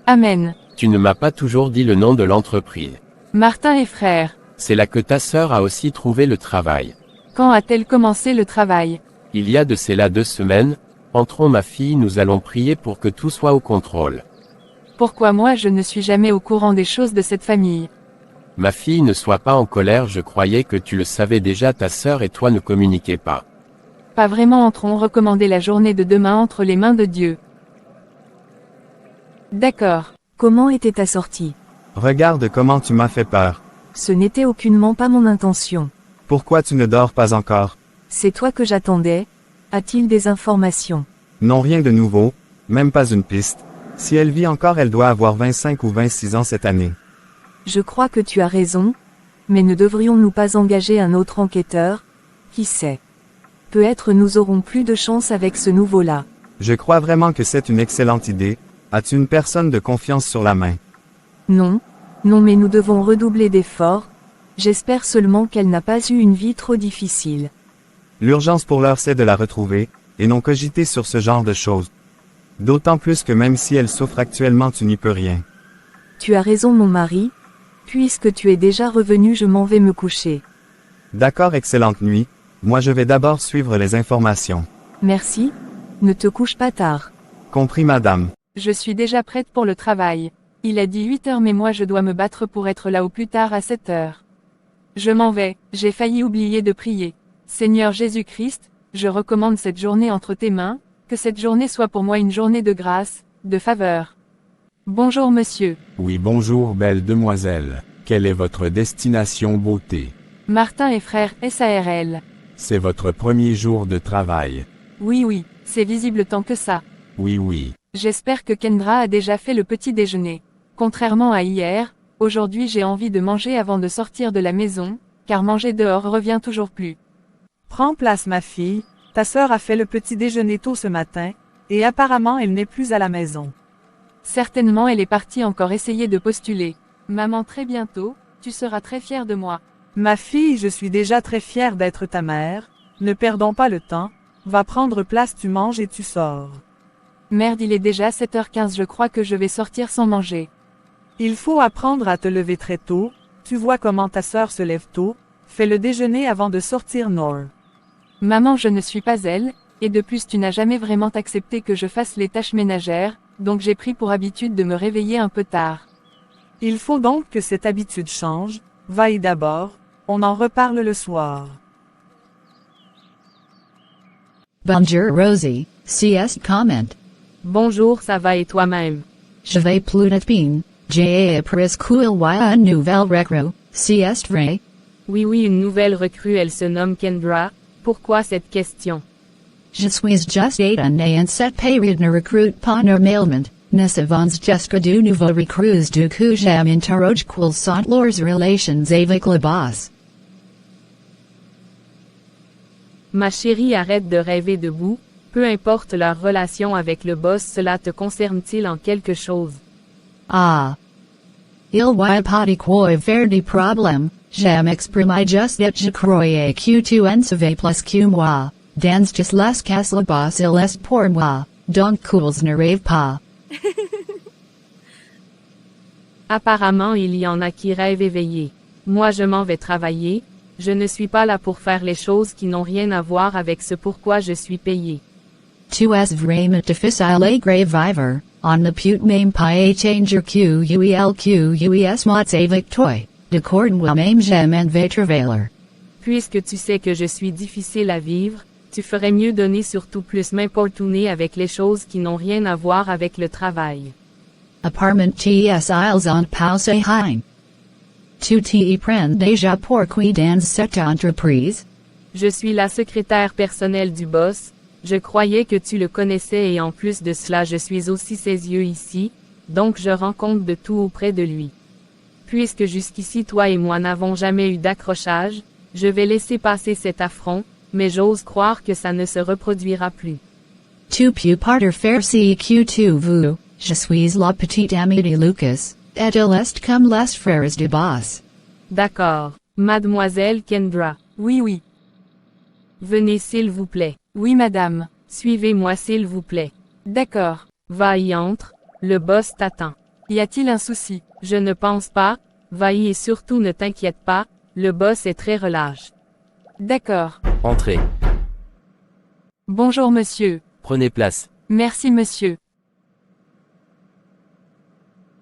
Amen. Tu ne m'as pas toujours dit le nom de l'entreprise. Martin et Frères. C'est là que ta sœur a aussi trouvé le travail. Quand a-t-elle commencé le travail? Il y a de cela 2 semaines, entrons ma fille, nous allons prier pour que tout soit au contrôle. Pourquoi moi je ne suis jamais au courant des choses de cette famille? Ma fille, ne sois pas en colère, je croyais que tu le savais déjà, ta sœur et toi ne communiquez pas. Pas vraiment, entrons recommander la journée de demain entre les mains de Dieu. D'accord. Comment était ta sortie? Regarde comment tu m'as fait peur. Ce n'était aucunement pas mon intention. Pourquoi tu ne dors pas encore? C'est toi que j'attendais. A-t-il des informations? Non, rien de nouveau, même pas une piste. Si elle vit encore, elle doit avoir 25 ou 26 ans cette année. Je crois que tu as raison, mais ne devrions-nous pas engager un autre enquêteur? Qui sait? Peut-être nous aurons plus de chance avec ce nouveau-là. Je crois vraiment que c'est une excellente idée. As-tu une personne de confiance sur la main? Non, mais nous devons redoubler d'efforts. J'espère seulement qu'elle n'a pas eu une vie trop difficile. L'urgence pour l'heure c'est de la retrouver, et non cogiter sur ce genre de choses. D'autant plus que même si elle souffre actuellement, tu n'y peux rien. Tu as raison mon mari. Puisque tu es déjà revenu, je m'en vais me coucher. D'accord, excellente nuit. Moi je vais d'abord suivre les informations. Merci. Ne te couche pas tard. Compris madame. Je suis déjà prête pour le travail. Il a dit 8 heures mais moi je dois me battre pour être là au plus tard à 7 heures. Je m'en vais, j'ai failli oublier de prier. Seigneur Jésus-Christ, je recommande cette journée entre tes mains, que cette journée soit pour moi une journée de grâce, de faveur. Bonjour monsieur. Oui, bonjour belle demoiselle. Quelle est votre destination beauté? Martin et frères SARL. C'est votre premier jour de travail. Oui, c'est visible tant que ça. Oui. J'espère que Kendra a déjà fait le petit déjeuner. Contrairement à hier, aujourd'hui j'ai envie de manger avant de sortir de la maison, car manger dehors revient toujours plus. Prends place ma fille, ta sœur a fait le petit déjeuner tôt ce matin, et apparemment elle n'est plus à la maison. Certainement elle est partie encore essayer de postuler. Maman, très bientôt, tu seras très fière de moi. Ma fille, je suis déjà très fière d'être ta mère, ne perdons pas le temps, va prendre place, tu manges et tu sors. Merde, il est déjà 7h15, je crois que je vais sortir sans manger. Il faut apprendre à te lever très tôt, tu vois comment ta sœur se lève tôt, fais le déjeuner avant de sortir Nor. Maman, je ne suis pas elle, et de plus tu n'as jamais vraiment accepté que je fasse les tâches ménagères, donc j'ai pris pour habitude de me réveiller un peu tard. Il faut donc que cette habitude change, va-y d'abord, on en reparle le soir. Bonjour Rosie, CS comment? Bonjour, ça va et toi-même? Je vais plutôt bien, j'ai appris qu'il y a une nouvelle recrue, c'est vrai? Oui, une nouvelle recrue, elle se nomme Kendra. Pourquoi cette question? Je suis juste étonné en cette période ne recrute pas normalement, nous savons jusque de nouveaux recrues du coup je m'interroge quelles sont leurs relations avec le boss. Ma chérie, arrête de rêver debout, peu importe leur relation avec le boss, cela te concerne-t-il en quelque chose? Ah. Il y a pas de quoi faire des problèmes, je m'exprime juste et je croyais que tu en savais plus que moi, dans just les cas le boss il est pour moi, donc cools ne rêve pas. Apparemment il y en a qui rêvent éveillés. Moi je m'en vais travailler, je ne suis pas là pour faire les choses qui n'ont rien à voir avec ce pourquoi je suis payé. Tu es vraiment difficile et grave vivre, on ne peut même pas échanger QUES mots avec toi, d'accord moi-même je m'en vais travailler. Puisque tu sais que je suis difficile à vivre, tu ferais mieux donner surtout plus m'importuner avec les choses qui n'ont rien à voir avec le travail. Apparemment tes ils ont passé hein. Tu t'y prends déjà pour qui dans cette entreprise? Je suis la secrétaire personnelle du boss, je croyais que tu le connaissais et en plus de cela je suis aussi ses yeux ici, donc je rends compte de tout auprès de lui. Puisque jusqu'ici toi et moi n'avons jamais eu d'accrochage, je vais laisser passer cet affront, mais j'ose croire que ça ne se reproduira plus. Tu peux partir faire ce que tu veux, je suis la petite amie de Lucas, et il est comme les frères du boss. D'accord. Mademoiselle Kendra. Oui. Venez s'il vous plaît. Oui madame. Suivez-moi s'il vous plaît. D'accord. Va-y entre, le boss t'attend. Y a-t-il un souci? Je ne pense pas, va-y et surtout ne t'inquiète pas, le boss est très relâche. D'accord. Entrez. Bonjour monsieur. Prenez place. Merci monsieur.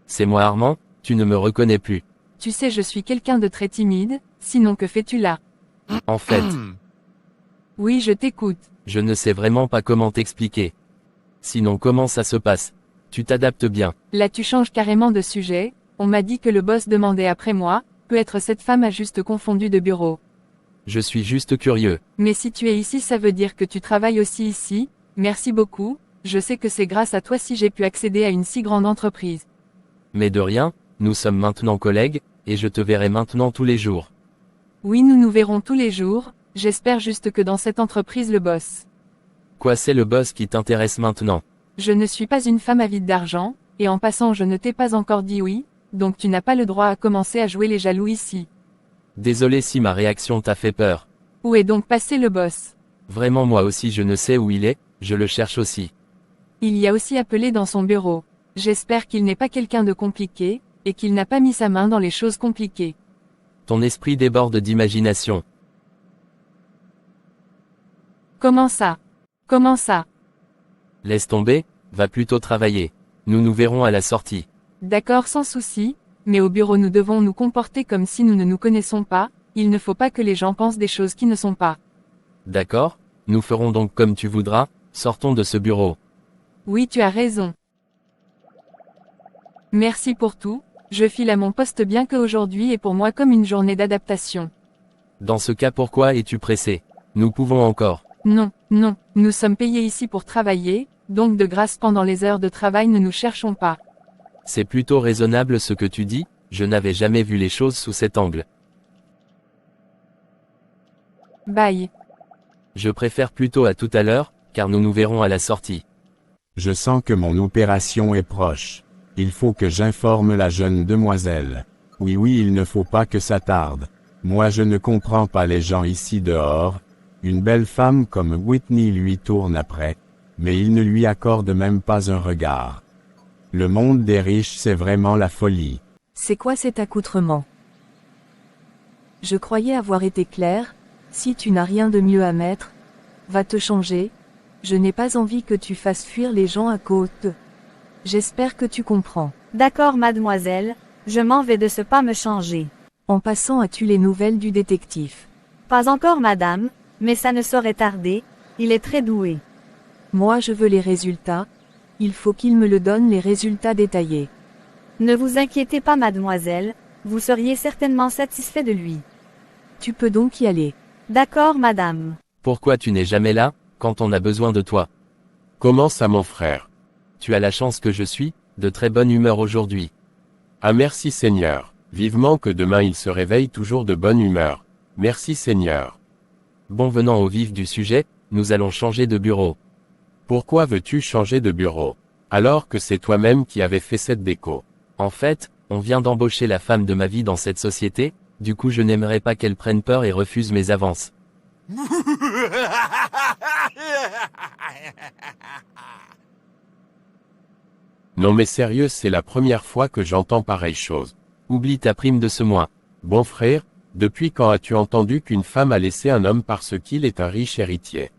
C'est moi Armand, tu ne me reconnais plus. Tu sais je suis quelqu'un de très timide, sinon que fais-tu là? En fait, Oui je t'écoute. je ne sais vraiment pas comment t'expliquer. Sinon comment ça se passe? Tu t'adaptes bien. Là tu changes carrément de sujet, on m'a dit que le boss demandait après moi, peut-être cette femme a juste confondu de bureau. Je suis juste curieux. Mais si tu es ici ça veut dire que tu travailles aussi ici, merci beaucoup, je sais que c'est grâce à toi si j'ai pu accéder à une si grande entreprise. Mais de rien, nous sommes maintenant collègues, et je te verrai maintenant tous les jours. Oui nous nous verrons tous les jours, j'espère juste que dans cette entreprise le boss. Quoi, c'est le boss qui t'intéresse maintenant? Je ne suis pas une femme avide d'argent, et en passant je ne t'ai pas encore dit oui, donc tu n'as pas le droit à commencer à jouer les jaloux ici. Désolé si ma réaction t'a fait peur. Où est donc passé le boss? Vraiment moi aussi je ne sais où il est, je le cherche aussi. Il y a aussi appelé dans son bureau. J'espère qu'il n'est pas quelqu'un de compliqué, et qu'il n'a pas mis sa main dans les choses compliquées. Ton esprit déborde d'imagination. Comment ça? Comment ça? Laisse tomber, va plutôt travailler. Nous nous verrons à la sortie. D'accord sans souci, mais au bureau nous devons nous comporter comme si nous ne nous connaissons pas, il ne faut pas que les gens pensent des choses qui ne sont pas. D'accord, Nous ferons donc comme tu voudras, sortons de ce bureau. Oui, tu as raison. Merci pour tout, je file à mon poste bien qu'aujourd'hui est pour moi comme une journée d'adaptation. Dans ce cas, pourquoi es-tu pressé? Nous pouvons encore. Non, non, nous sommes payés ici pour travailler, donc de grâce pendant les heures de travail ne nous cherchons pas. C'est plutôt raisonnable ce que tu dis, je n'avais jamais vu les choses sous cet angle. Bye. Je préfère plutôt à tout à l'heure, car nous nous verrons à la sortie. Je sens que mon opération est proche. Il faut que j'informe la jeune demoiselle. Oui, il ne faut pas que ça tarde. Moi je ne comprends pas les gens ici dehors. Une belle femme comme Whitney lui tourne après, mais il ne lui accorde même pas un regard. Le monde des riches, c'est vraiment la folie. C'est quoi cet accoutrement? Je croyais avoir été clair, si tu n'as rien de mieux à mettre, va te changer. Je n'ai pas envie que tu fasses fuir les gens à cause de... J'espère que tu comprends. D'accord mademoiselle, je m'en vais de ce pas me changer. En passant, as-tu les nouvelles du détective? Pas encore madame, mais ça ne saurait tarder, il est très doué. Moi je veux les résultats, il faut qu'il me le donne les résultats détaillés. Ne vous inquiétez pas mademoiselle, vous seriez certainement satisfait de lui. Tu peux donc y aller. D'accord madame. Pourquoi tu n'es jamais là, quand on a besoin de toi? Comment ça mon frère? Tu as la chance que je suis, de très bonne humeur aujourd'hui. Ah merci Seigneur, vivement que demain il se réveille toujours de bonne humeur. Merci Seigneur. Bon, venant au vif du sujet, nous allons changer de bureau. Pourquoi veux-tu changer de bureau? Alors que c'est toi-même qui avais fait cette déco. En fait, on vient d'embaucher la femme de ma vie dans cette société, du coup je n'aimerais pas qu'elle prenne peur et refuse mes avances. Non mais sérieux, c'est la première fois que j'entends pareille chose. Oublie ta prime de ce mois. Bon frère, depuis quand as-tu entendu qu'une femme a laissé un homme parce qu'il est un riche héritier?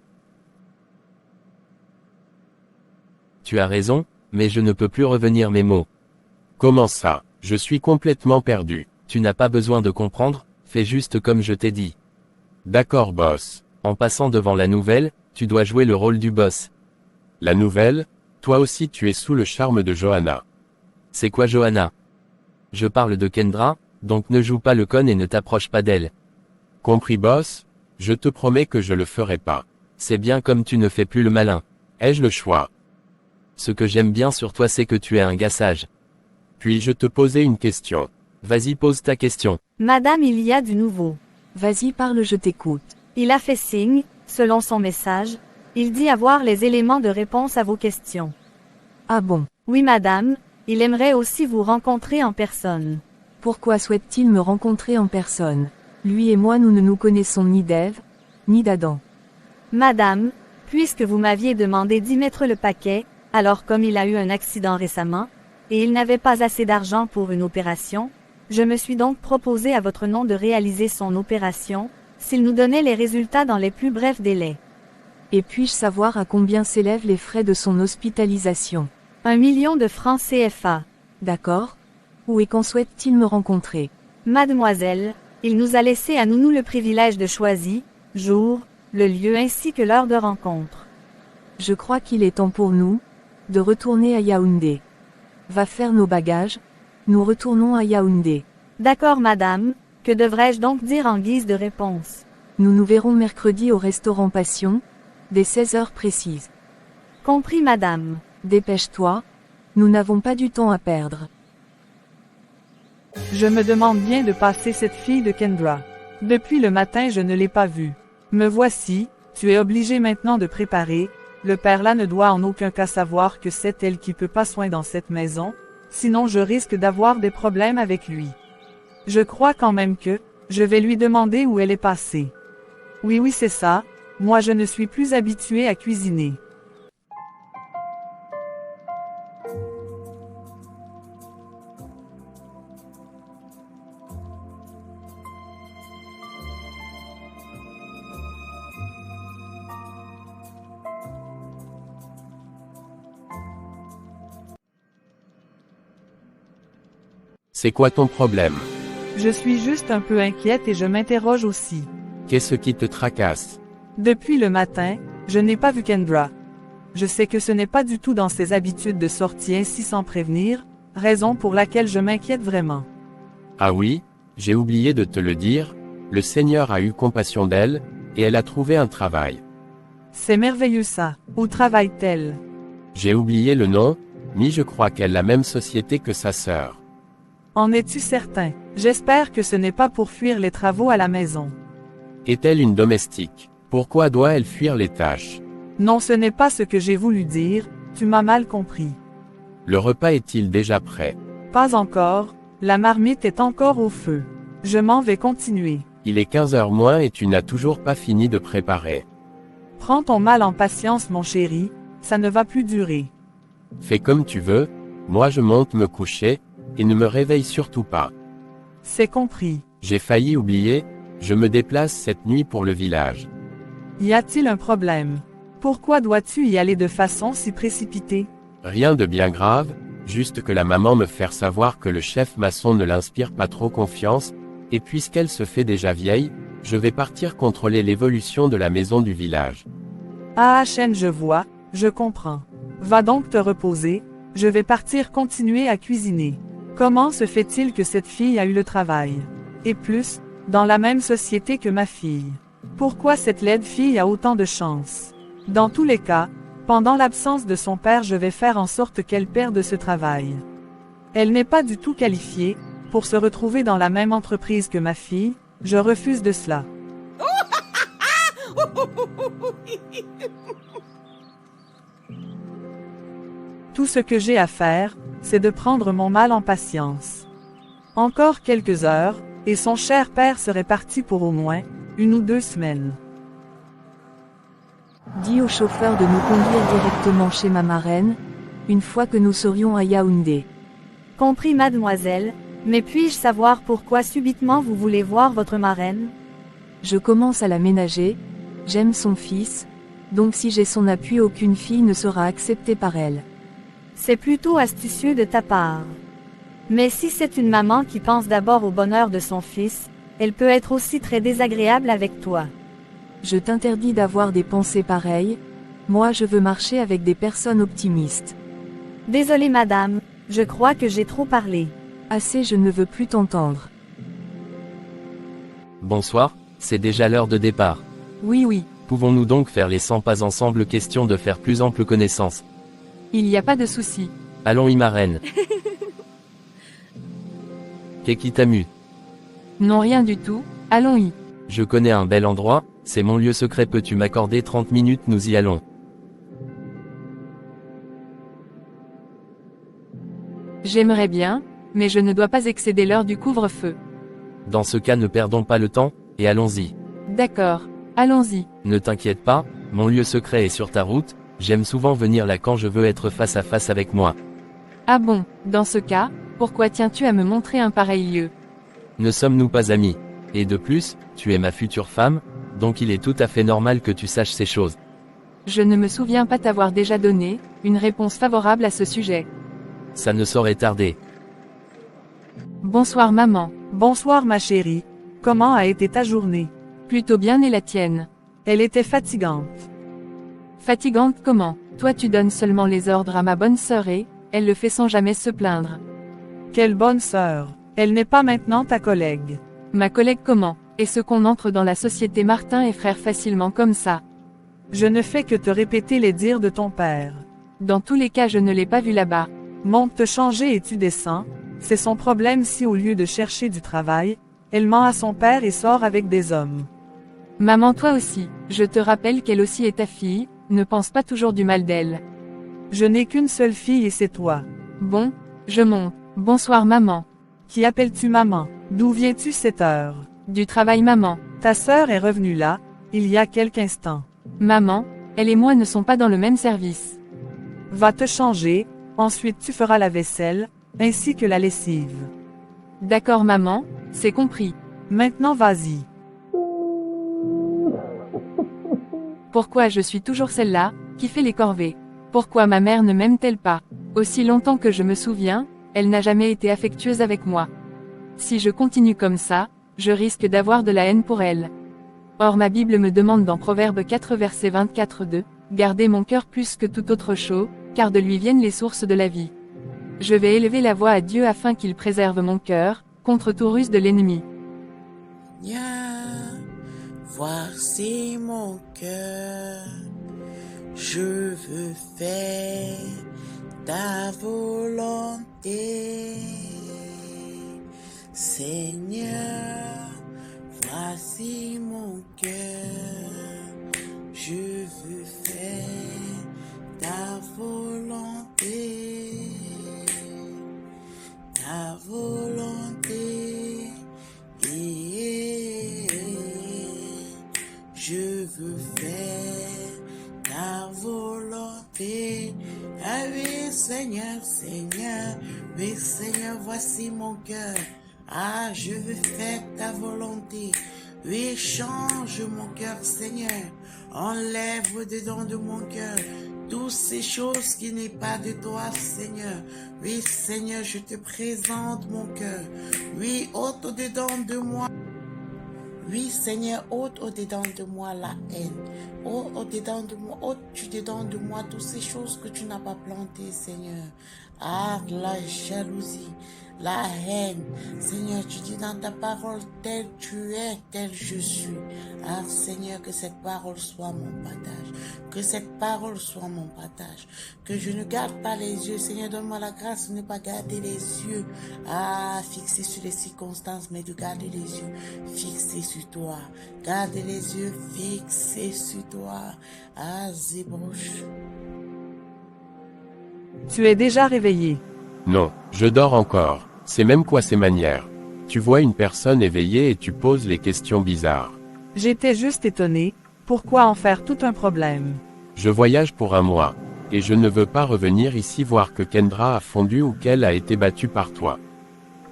Tu as raison, mais je ne peux plus revenir mes mots. Comment ça? Je suis complètement perdu. Tu n'as pas besoin de comprendre, fais juste comme je t'ai dit. D'accord boss. En passant devant la nouvelle, tu dois jouer le rôle du boss. La nouvelle? Toi aussi tu es sous le charme de Johanna. C'est quoi Johanna? Je parle de Kendra, donc ne joue pas le con et ne t'approche pas d'elle. Compris boss? Je te promets que je le ferai pas. C'est bien comme tu ne fais plus le malin. Ai-je le choix? Ce que j'aime bien sur toi c'est que tu es un gars sage. Puis-je te poser une question? Vas-y, pose ta question. Madame, il y a du nouveau. Vas-y, parle, je t'écoute. Il a fait signe, selon son message, il dit avoir les éléments de réponse à vos questions. Ah bon? Oui madame, il aimerait aussi vous rencontrer en personne. Pourquoi souhaite-t-il me rencontrer en personne? Lui et moi nous ne nous connaissons ni d'Ève, ni d'Adam. Madame, puisque vous m'aviez demandé d'y mettre le paquet, alors comme il a eu un accident récemment, et il n'avait pas assez d'argent pour une opération, je me suis donc proposé à votre nom de réaliser son opération, s'il nous donnait les résultats dans les plus brefs délais. Et puis-je savoir à combien s'élèvent les frais de son hospitalisation? 1 million de francs CFA. D'accord. Où et quand souhaite-t-il me rencontrer? Mademoiselle, il nous a laissé à nous le privilège de choisir, jour, le lieu ainsi que l'heure de rencontre. Je crois qu'il est temps pour nous, de retourner à Yaoundé. Va faire nos bagages, nous retournons à Yaoundé. D'accord madame, que devrais-je donc dire en guise de réponse? Nous nous verrons mercredi au restaurant Passion, dès 16 heures précises. Compris madame. Dépêche-toi, nous n'avons pas du temps à perdre. Je me demande bien de passer cette fille de Kendra. Depuis le matin je ne l'ai pas vue. Me voici, tu es obligé maintenant de préparer, le père là ne doit en aucun cas savoir que c'est elle qui peut pas soin dans cette maison, sinon je risque d'avoir des problèmes avec lui. Je crois quand même que, je vais lui demander où elle est passée. Oui c'est ça, moi je ne suis plus habituée à cuisiner. C'est quoi ton problème? Je suis juste un peu inquiète et je m'interroge aussi. Qu'est-ce qui te tracasse? Depuis le matin, je n'ai pas vu Kendra. Je sais que ce n'est pas du tout dans ses habitudes de sortie ainsi sans prévenir, raison pour laquelle je m'inquiète vraiment. Ah oui, j'ai oublié de te le dire, le Seigneur a eu compassion d'elle, et elle a trouvé un travail. C'est merveilleux ça. Où travaille-t-elle? J'ai oublié le nom, mais je crois qu'elle a la même société que sa sœur. En es-tu certain? J'espère que ce n'est pas pour fuir les travaux à la maison. Est-elle une domestique? Pourquoi doit-elle fuir les tâches? Non, ce n'est pas ce que j'ai voulu dire, tu m'as mal compris. Le repas est-il déjà prêt? Pas encore, la marmite est encore au feu. Je m'en vais continuer. Il est 15h moins et tu n'as toujours pas fini de préparer. Prends ton mal en patience mon chéri, ça ne va plus durer. Fais comme tu veux, moi je monte me coucher, et ne me réveille surtout pas. C'est compris. J'ai failli oublier, je me déplace cette nuit pour le village. Y a-t-il un problème? Pourquoi dois-tu y aller de façon si précipitée? Rien de bien grave, juste que la maman me fait savoir que le chef maçon ne l'inspire pas trop confiance, et puisqu'elle se fait déjà vieille, je vais partir contrôler l'évolution de la maison du village. Ah Chen, je vois, je comprends. Va donc te reposer, je vais partir continuer à cuisiner. Comment se fait-il que cette fille a eu le travail? Et plus, dans la même société que ma fille. Pourquoi cette laide fille a autant de chance? Dans tous les cas, pendant l'absence de son père, je vais faire en sorte qu'elle perde ce travail. Elle n'est pas du tout qualifiée pour se retrouver dans la même entreprise que ma fille, je refuse de cela. Tout ce que j'ai à faire, c'est de prendre mon mal en patience. Encore quelques heures, et son cher père serait parti pour au moins 1 ou 2 semaines. Dis au chauffeur de nous conduire directement chez ma marraine, une fois que nous serions à Yaoundé. Compris mademoiselle, mais puis-je savoir pourquoi subitement vous voulez voir votre marraine? Je commence à la ménager, j'aime son fils, donc si j'ai son appui aucune fille ne sera acceptée par elle. C'est plutôt astucieux de ta part. Mais si c'est une maman qui pense d'abord au bonheur de son fils, elle peut être aussi très désagréable avec toi. Je t'interdis d'avoir des pensées pareilles, moi je veux marcher avec des personnes optimistes. Désolée madame, je crois que j'ai trop parlé. Assez, je ne veux plus t'entendre. Bonsoir, c'est déjà l'heure de départ. Oui. Pouvons-nous donc faire les 100 pas ensemble, question de faire plus ample connaissance? Il n'y a pas de souci. Allons y marraine. Qu'est-ce qui t'amuse? Non, rien du tout, allons-y. Je connais un bel endroit, c'est mon lieu secret, peux-tu m'accorder 30 minutes, nous y allons. J'aimerais bien, mais je ne dois pas excéder l'heure du couvre-feu. Dans ce cas ne perdons pas le temps, et allons-y. D'accord, allons-y. Ne t'inquiète pas, mon lieu secret est sur ta route, j'aime souvent venir là quand je veux être face à face avec moi. Ah bon, dans ce cas, pourquoi tiens-tu à me montrer un pareil lieu? Ne sommes-nous pas amis? Et de plus, tu es ma future femme, donc il est tout à fait normal que tu saches ces choses. Je ne me souviens pas t'avoir déjà donné une réponse favorable à ce sujet. Ça ne saurait tarder. Bonsoir maman. Bonsoir ma chérie. Comment a été ta journée? Plutôt bien, et la tienne? Elle était fatigante. Fatigante comment? Toi tu donnes seulement les ordres à ma bonne sœur et elle le fait sans jamais se plaindre. Quelle bonne sœur. Elle n'est pas maintenant ta collègue. Ma collègue comment? Est-ce qu'on entre dans la société Martin et Frères facilement comme ça? Je ne fais que te répéter les dires de ton père. Dans tous les cas je ne l'ai pas vu là-bas. Monte te changer et tu descends. C'est son problème si au lieu de chercher du travail, elle ment à son père et sort avec des hommes. Maman, toi aussi, je te rappelle qu'elle aussi est ta fille, ne pense pas toujours du mal d'elle. Je n'ai qu'une seule fille et c'est toi. Bon, je monte. Bonsoir maman. Qui appelles-tu maman? D'où viens-tu cette heure? Du travail maman. Ta sœur est revenue là, il y a quelques instants. Maman, elle et moi ne sont pas dans le même service. Va te changer, ensuite tu feras la vaisselle, ainsi que la lessive. D'accord maman, c'est compris. Maintenant vas-y. Pourquoi je suis toujours celle-là, qui fait les corvées? Pourquoi ma mère ne m'aime-t-elle pas? Aussi longtemps que je me souviens, elle n'a jamais été affectueuse avec moi. Si je continue comme ça, je risque d'avoir de la haine pour elle. Or ma Bible me demande dans Proverbe 4 verset 24 Gardez mon cœur plus que toute autre chose, car de lui viennent les sources de la vie. Je vais élever la voix à Dieu afin qu'il préserve mon cœur, contre tout ruse de l'ennemi. Voici mon cœur, je veux faire ta volonté. Seigneur, voici mon cœur, je veux faire ta volonté. Ta volonté. Je veux faire ta volonté. Ah oui, Seigneur, Seigneur, oui, Seigneur, voici mon cœur. Ah, je veux faire ta volonté. Oui, change mon cœur, Seigneur. Enlève au-dedans de mon cœur toutes ces choses qui n'est pas de toi, Seigneur. Oui, Seigneur, je te présente mon cœur. Oui, ôte au-dedans de moi. Oui, Seigneur, ôte au-dedans de moi la haine. Ôte au-dedans de moi, ôte-tu-dedans de moi toutes ces choses que tu n'as pas plantées, Seigneur. Ah, la jalousie, la haine. Seigneur, tu dis dans ta parole, tel tu es, tel je suis. Ah, Seigneur, que cette parole soit mon partage. Que cette parole soit mon partage. Que je ne garde pas les yeux. Seigneur, donne-moi la grâce de ne pas garder les yeux. Ah, fixés sur les circonstances, mais de garder les yeux fixés sur toi. Garder les yeux fixés sur toi. Ah, Zébrouche. Tu es déjà réveillé. Non, je dors encore. C'est même quoi ces manières? Tu vois une personne éveillée et tu poses les questions bizarres. J'étais juste étonné. Pourquoi en faire tout un problème? Je voyage pour un mois. Et je ne veux pas revenir ici voir que Kendra a fondu ou qu'elle a été battue par toi.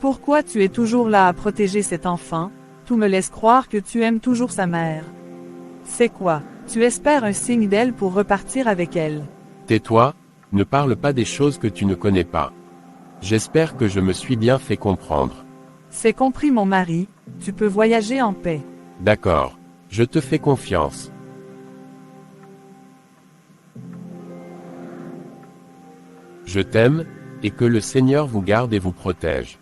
Pourquoi tu es toujours là à protéger cet enfant? Tout me laisse croire que tu aimes toujours sa mère. C'est quoi? Tu espères un signe d'elle pour repartir avec elle. Tais-toi, ne parle pas des choses que tu ne connais pas. J'espère que je me suis bien fait comprendre. C'est compris mon mari, tu peux voyager en paix. D'accord. Je te fais confiance. Je t'aime, et que le Seigneur vous garde et vous protège.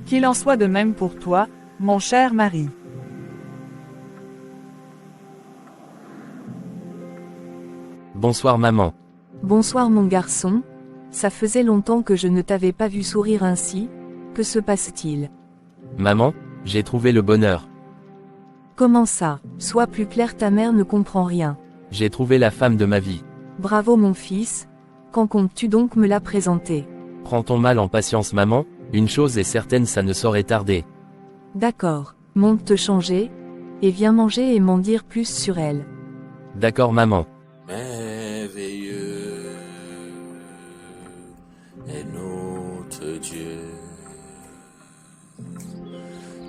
Qu'il en soit de même pour toi, mon cher mari. Bonsoir maman. Bonsoir mon garçon. Ça faisait longtemps que je ne t'avais pas vu sourire ainsi. Que se passe-t-il? Maman, j'ai trouvé le bonheur. Comment ça? Sois plus clair, ta mère ne comprend rien. J'ai trouvé la femme de ma vie. Bravo mon fils. Quand comptes-tu donc me la présenter? Prends ton mal en patience maman, une chose est certaine, ça ne saurait tarder. D'accord, monte te changer, et viens manger et m'en dire plus sur elle. D'accord maman. Merveilleux est notre Dieu.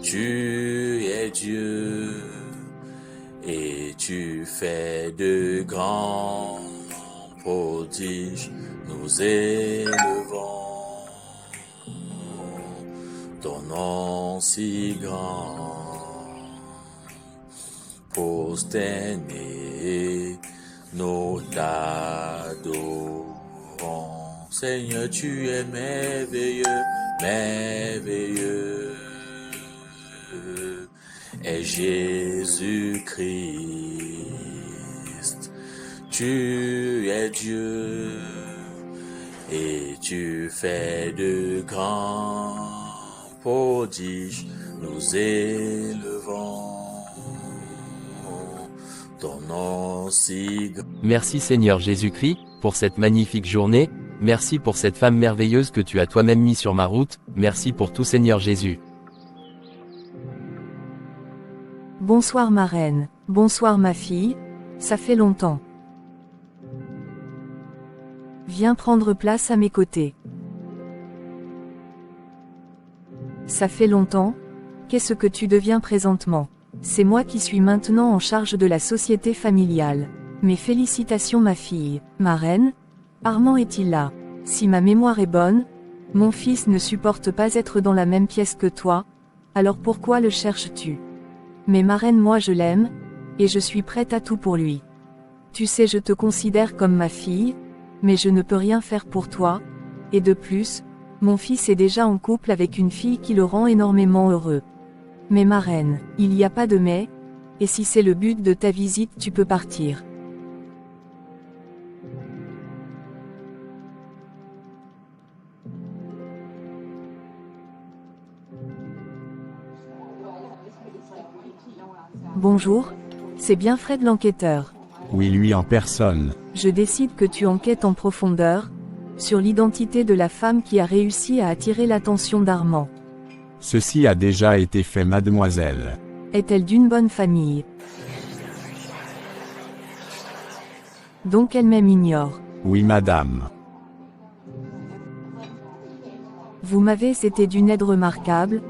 Tu es Dieu et tu fais de grands prodiges. Nous élevons ton nom si grand, prosternés, nous t'adorons. Seigneur, tu es merveilleux, merveilleux. Et Jésus-Christ, tu es Dieu et tu fais de grands prodiges. Nous élevons ton nom si grand. Merci Seigneur Jésus-Christ, pour cette magnifique journée. Merci pour cette femme merveilleuse que tu as toi-même mis sur ma route. Merci pour tout Seigneur Jésus. Bonsoir ma reine, bonsoir ma fille, ça fait longtemps. Viens prendre place à mes côtés. Ça fait longtemps? Qu'est-ce que tu deviens présentement? C'est moi qui suis maintenant en charge de la société familiale. Mes félicitations ma fille. Ma reine? Armand est-il là? Si ma mémoire est bonne, mon fils ne supporte pas être dans la même pièce que toi, alors pourquoi le cherches-tu? Mais ma reine, moi je l'aime, Et je suis prête à tout pour lui. Tu sais, je te considère comme ma fille, mais je ne peux rien faire pour toi, et de plus, mon fils est déjà en couple avec une fille qui le rend énormément heureux. Mais ma reine, il n'y a pas de mais, et si c'est le but de ta visite, tu peux partir. Bonjour, c'est bien Fred l'enquêteur. Oui, lui en personne. Je décide que tu enquêtes en profondeur, sur l'identité de la femme qui a réussi à attirer l'attention d'Armand. Ceci a déjà été fait, mademoiselle. Est-elle d'une bonne famille? Donc elle-même ignore. Oui, madame. Vous m'avez été d'une aide remarquable,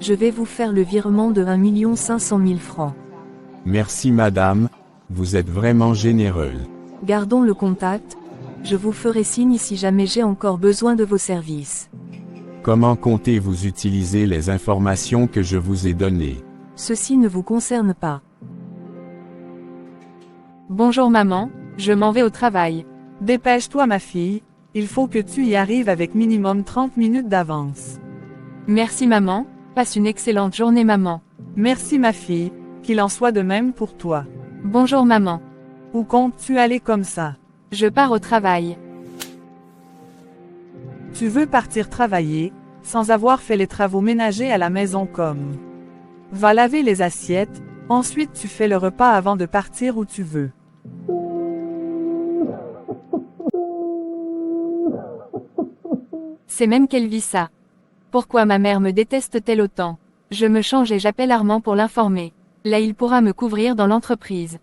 je vais vous faire le virement de 1 500 000 francs. Merci, madame, vous êtes vraiment généreuse. Gardons le contact, je vous ferai signe si jamais j'ai encore besoin de vos services. Comment comptez-vous utiliser les informations que je vous ai données? Ceci ne vous concerne pas. Bonjour maman, je m'en vais au travail. Dépêche-toi ma fille, il faut que tu y arrives avec minimum 30 minutes d'avance. Merci maman, passe une excellente journée maman. Merci ma fille, qu'il en soit de même pour toi. Bonjour maman. Où comptes-tu aller comme ça? Je pars au travail. Tu veux partir travailler, sans avoir fait les travaux ménagers à la maison comme. Va laver les assiettes, ensuite tu fais le repas avant de partir où tu veux. C'est même qu'elle vit ça. Pourquoi ma mère me déteste-t-elle autant? Je me change et j'appelle Armand pour l'informer. Là il pourra me couvrir dans l'entreprise.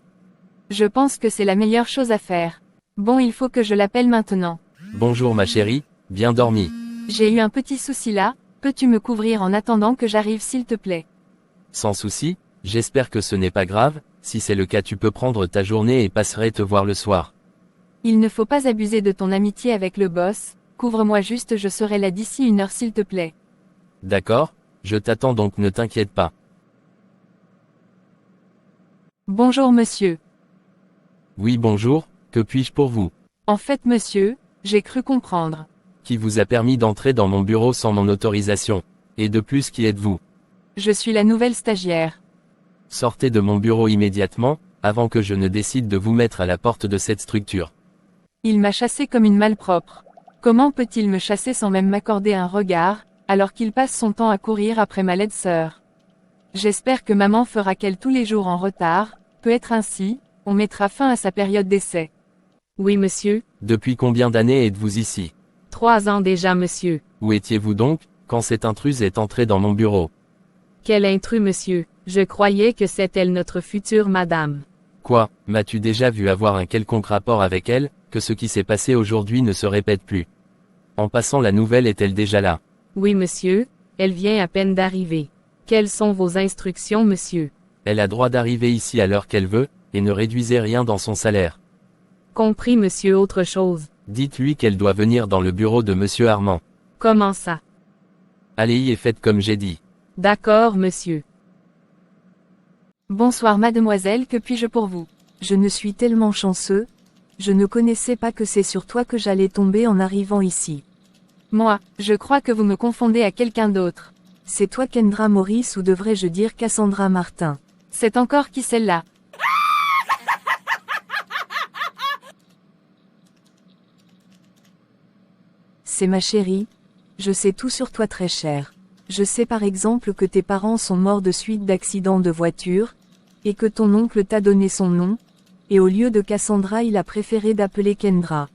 Je pense que c'est la meilleure chose à faire. Bon, il faut que je l'appelle maintenant. Bonjour ma chérie, bien dormi. J'ai eu un petit souci là, peux-tu me couvrir en attendant que j'arrive s'il te plaît? Sans souci, j'espère que ce n'est pas grave, si c'est le cas tu peux prendre ta journée et passerai te voir le soir. Il ne faut pas abuser de ton amitié avec le boss, couvre-moi juste, je serai là d'ici 1 heure s'il te plaît. D'accord, je t'attends donc ne t'inquiète pas. Bonjour monsieur. Oui bonjour, que puis-je pour vous? En fait monsieur, j'ai cru comprendre. Qui vous a permis d'entrer dans mon bureau sans mon autorisation? Et de plus qui êtes-vous? Je suis la nouvelle stagiaire. Sortez de mon bureau immédiatement, avant que je ne décide de vous mettre à la porte de cette structure. Il m'a chassé comme une malpropre. Comment peut-il me chasser sans même m'accorder un regard, alors qu'il passe son temps à courir après ma laide sœur? J'espère que maman fera qu'elle tous les jours en retard, peut être ainsi, on mettra fin à sa période d'essai. Oui monsieur. Depuis combien d'années êtes-vous ici? 3 ans déjà monsieur. Où étiez-vous donc, quand cette intruse est entrée dans mon bureau? Quel intrus monsieur, je croyais que c'était elle notre future madame. Quoi, m'as-tu déjà vu avoir un quelconque rapport avec elle, que ce qui s'est passé aujourd'hui ne se répète plus? En passant, la nouvelle est-elle déjà là? Oui monsieur, elle vient à peine d'arriver. Quelles sont vos instructions monsieur? Elle a droit d'arriver ici à l'heure qu'elle veut, et ne réduisez rien dans son salaire. Compris monsieur, autre chose. Dites-lui qu'elle doit venir dans le bureau de monsieur Armand. Comment ça? Allez-y et faites comme j'ai dit. D'accord monsieur. Bonsoir mademoiselle, que puis-je pour vous? Je ne suis tellement chanceux, je ne connaissais pas que c'est sur toi que j'allais tomber en arrivant ici. Moi, je crois que vous me confondez à quelqu'un d'autre. C'est toi Kendra Maurice ou devrais-je dire Cassandra Martin? C'est encore qui celle-là? C'est ma chérie. Je sais tout sur toi très cher. Je sais par exemple que tes parents sont morts de suite d'accident de voiture, et que ton oncle t'a donné son nom, et au lieu de Cassandra il a préféré d'appeler Kendra.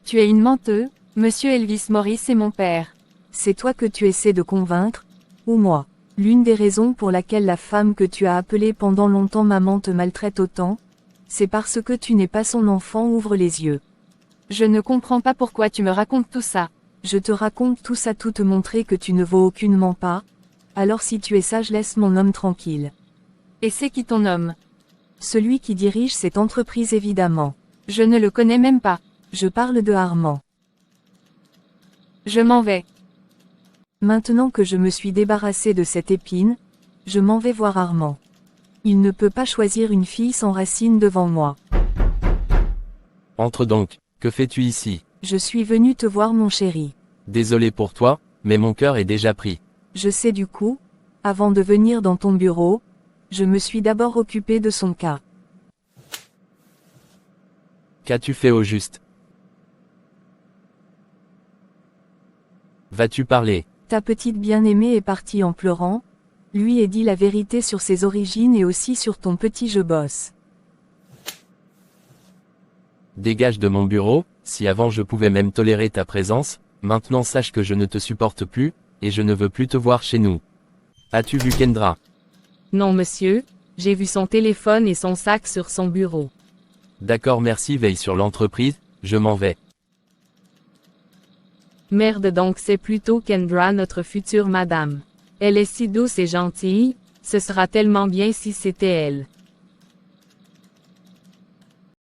Tu es une menteuse, monsieur Elvis Maurice est mon père. C'est toi que tu essaies de convaincre, ou moi? L'une des raisons pour laquelle la femme que tu as appelée pendant longtemps maman te maltraite autant, c'est parce que tu n'es pas son enfant, ouvre les yeux. Je ne comprends pas pourquoi tu me racontes tout ça. Je te raconte tout ça tout te montrer que tu ne vaux aucunement pas, alors si tu es sage laisse mon homme tranquille. Et c'est qui ton homme? Celui qui dirige cette entreprise évidemment. Je ne le connais même pas. Je parle de Armand. Je m'en vais. Maintenant que je me suis débarrassée de cette épine, je m'en vais voir Armand. Il ne peut pas choisir une fille sans racine devant moi. Entre donc, que fais-tu ici? Je suis venu te voir mon chéri. Désolé pour toi, mais mon cœur est déjà pris. Je sais du coup, avant de venir dans ton bureau, je me suis d'abord occupé de son cas. Qu'as-tu fait au juste? Vas-tu parler? Ta petite bien-aimée est partie en pleurant, lui ai dit la vérité sur ses origines et aussi sur ton petit je bosse. Dégage de mon bureau, si avant je pouvais même tolérer ta présence, maintenant sache que je ne te supporte plus, et je ne veux plus te voir chez nous. As-tu vu Kendra? Non monsieur, j'ai vu son téléphone et son sac sur son bureau. D'accord, merci, veille sur l'entreprise, je m'en vais. Merde, donc c'est plutôt Kendra, notre future madame. Elle est si douce et gentille, ce sera tellement bien si c'était elle.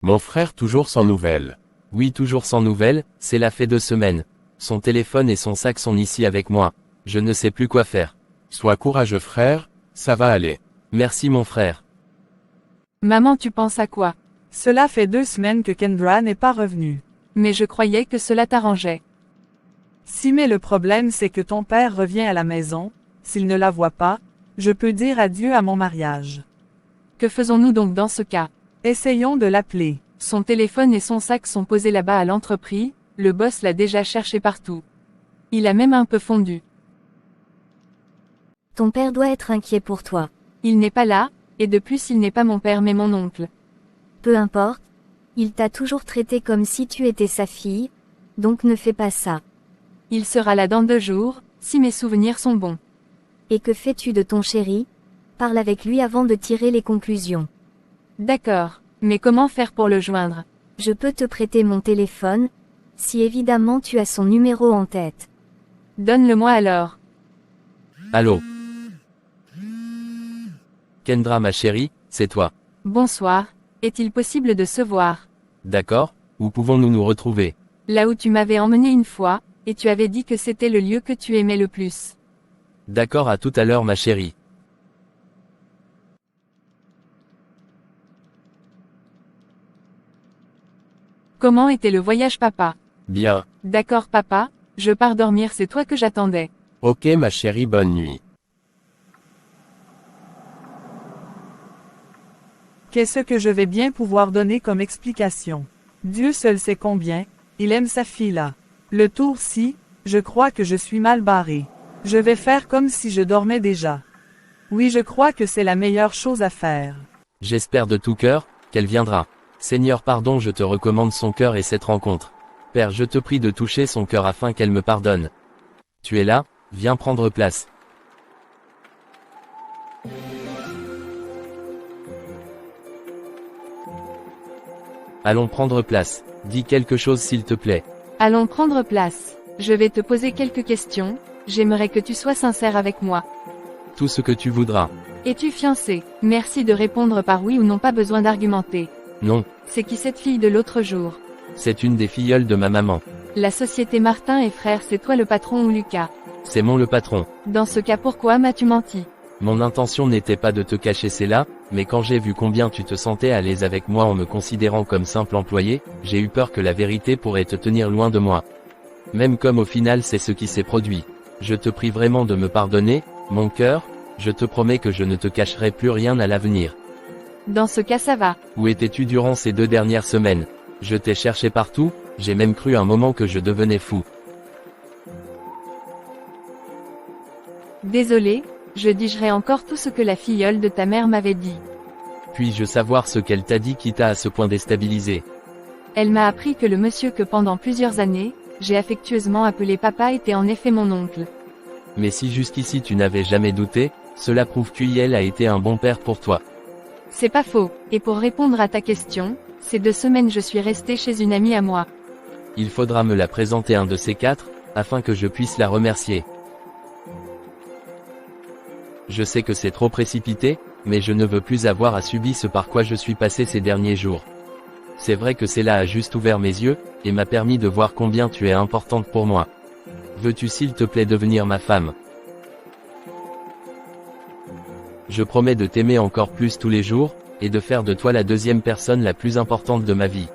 Mon frère toujours sans nouvelles. Oui, toujours sans nouvelles, cela fait 2 semaines. Son téléphone et son sac sont ici avec moi. Je ne sais plus quoi faire. Sois courageux frère, ça va aller. Merci mon frère. Maman, tu penses à quoi? Cela fait 2 semaines que Kendra n'est pas revenue. Mais je croyais que cela t'arrangeait. Si mais le problème c'est que ton père revient à la maison, s'il ne la voit pas, je peux dire adieu à mon mariage. Que faisons-nous donc dans ce cas? Essayons de l'appeler. Son téléphone et son sac sont posés là-bas à l'entreprise, le boss l'a déjà cherché partout. Il a même un peu fondu. Ton père doit être inquiet pour toi. Il n'est pas là, et de plus il n'est pas mon père mais mon oncle. Peu importe. Il t'a toujours traité comme si tu étais sa fille, donc ne fais pas ça. Il sera là dans 2 jours, si mes souvenirs sont bons. Et que fais-tu de ton chéri? Parle avec lui avant de tirer les conclusions. D'accord, mais comment faire pour le joindre? Je peux te prêter mon téléphone, si évidemment tu as son numéro en tête. Donne-le-moi alors. Allô? Kendra ma chérie, c'est toi. Bonsoir, est-il possible de se voir? D'accord, où pouvons-nous nous retrouver? Là où tu m'avais emmené une fois, et tu avais dit que c'était le lieu que tu aimais le plus. D'accord, à tout à l'heure ma chérie. Comment était le voyage papa? Bien. D'accord papa, je pars dormir, c'est toi que j'attendais. Ok ma chérie, bonne nuit. Qu'est-ce que je vais bien pouvoir donner comme explication? Dieu seul sait combien, il aime sa fille là. Le tour-ci, je crois que je suis mal barré. Je vais faire comme si je dormais déjà. Oui, je crois que c'est la meilleure chose à faire. J'espère de tout cœur, qu'elle viendra. Seigneur pardon, je te recommande son cœur et cette rencontre. Père, je te prie de toucher son cœur afin qu'elle me pardonne. Tu es là, viens prendre place. Allons prendre place. Dis quelque chose s'il te plaît. Allons prendre place. Je vais te poser quelques questions, j'aimerais que tu sois sincère avec moi. Tout ce que tu voudras. Es-tu fiancé? Merci de répondre par oui ou non, pas besoin d'argumenter. Non. C'est qui cette fille de l'autre jour? C'est une des filleules de ma maman. La société Martin et Frères, c'est toi le patron ou Lucas? C'est mon le patron. Dans ce cas, pourquoi m'as-tu menti? Mon intention n'était pas de te cacher cela, mais quand j'ai vu combien tu te sentais à l'aise avec moi en me considérant comme simple employé, j'ai eu peur que la vérité pourrait te tenir loin de moi. Même comme au final c'est ce qui s'est produit. Je te prie vraiment de me pardonner, mon cœur, je te promets que je ne te cacherai plus rien à l'avenir. Dans ce cas ça va. Où étais-tu durant ces 2 dernières semaines? Je t'ai cherché partout, j'ai même cru un moment que je devenais fou. Désolé, je digerai encore tout ce que la filleule de ta mère m'avait dit. Puis-je savoir ce qu'elle t'a dit qui t'a à ce point déstabilisé? Elle m'a appris que le monsieur que pendant plusieurs années, j'ai affectueusement appelé papa était en effet mon oncle. Mais si jusqu'ici tu n'avais jamais douté, cela prouve qu'Yel a été un bon père pour toi. C'est pas faux, et pour répondre à ta question, ces 2 semaines je suis restée chez une amie à moi. Il faudra me la présenter un de ces 4, afin que je puisse la remercier. Je sais que c'est trop précipité, mais je ne veux plus avoir à subir ce par quoi je suis passé ces derniers jours. C'est vrai que cela a juste ouvert mes yeux, et m'a permis de voir combien tu es importante pour moi. Veux-tu s'il te plaît devenir ma femme? Je promets de t'aimer encore plus tous les jours, et de faire de toi la deuxième personne la plus importante de ma vie.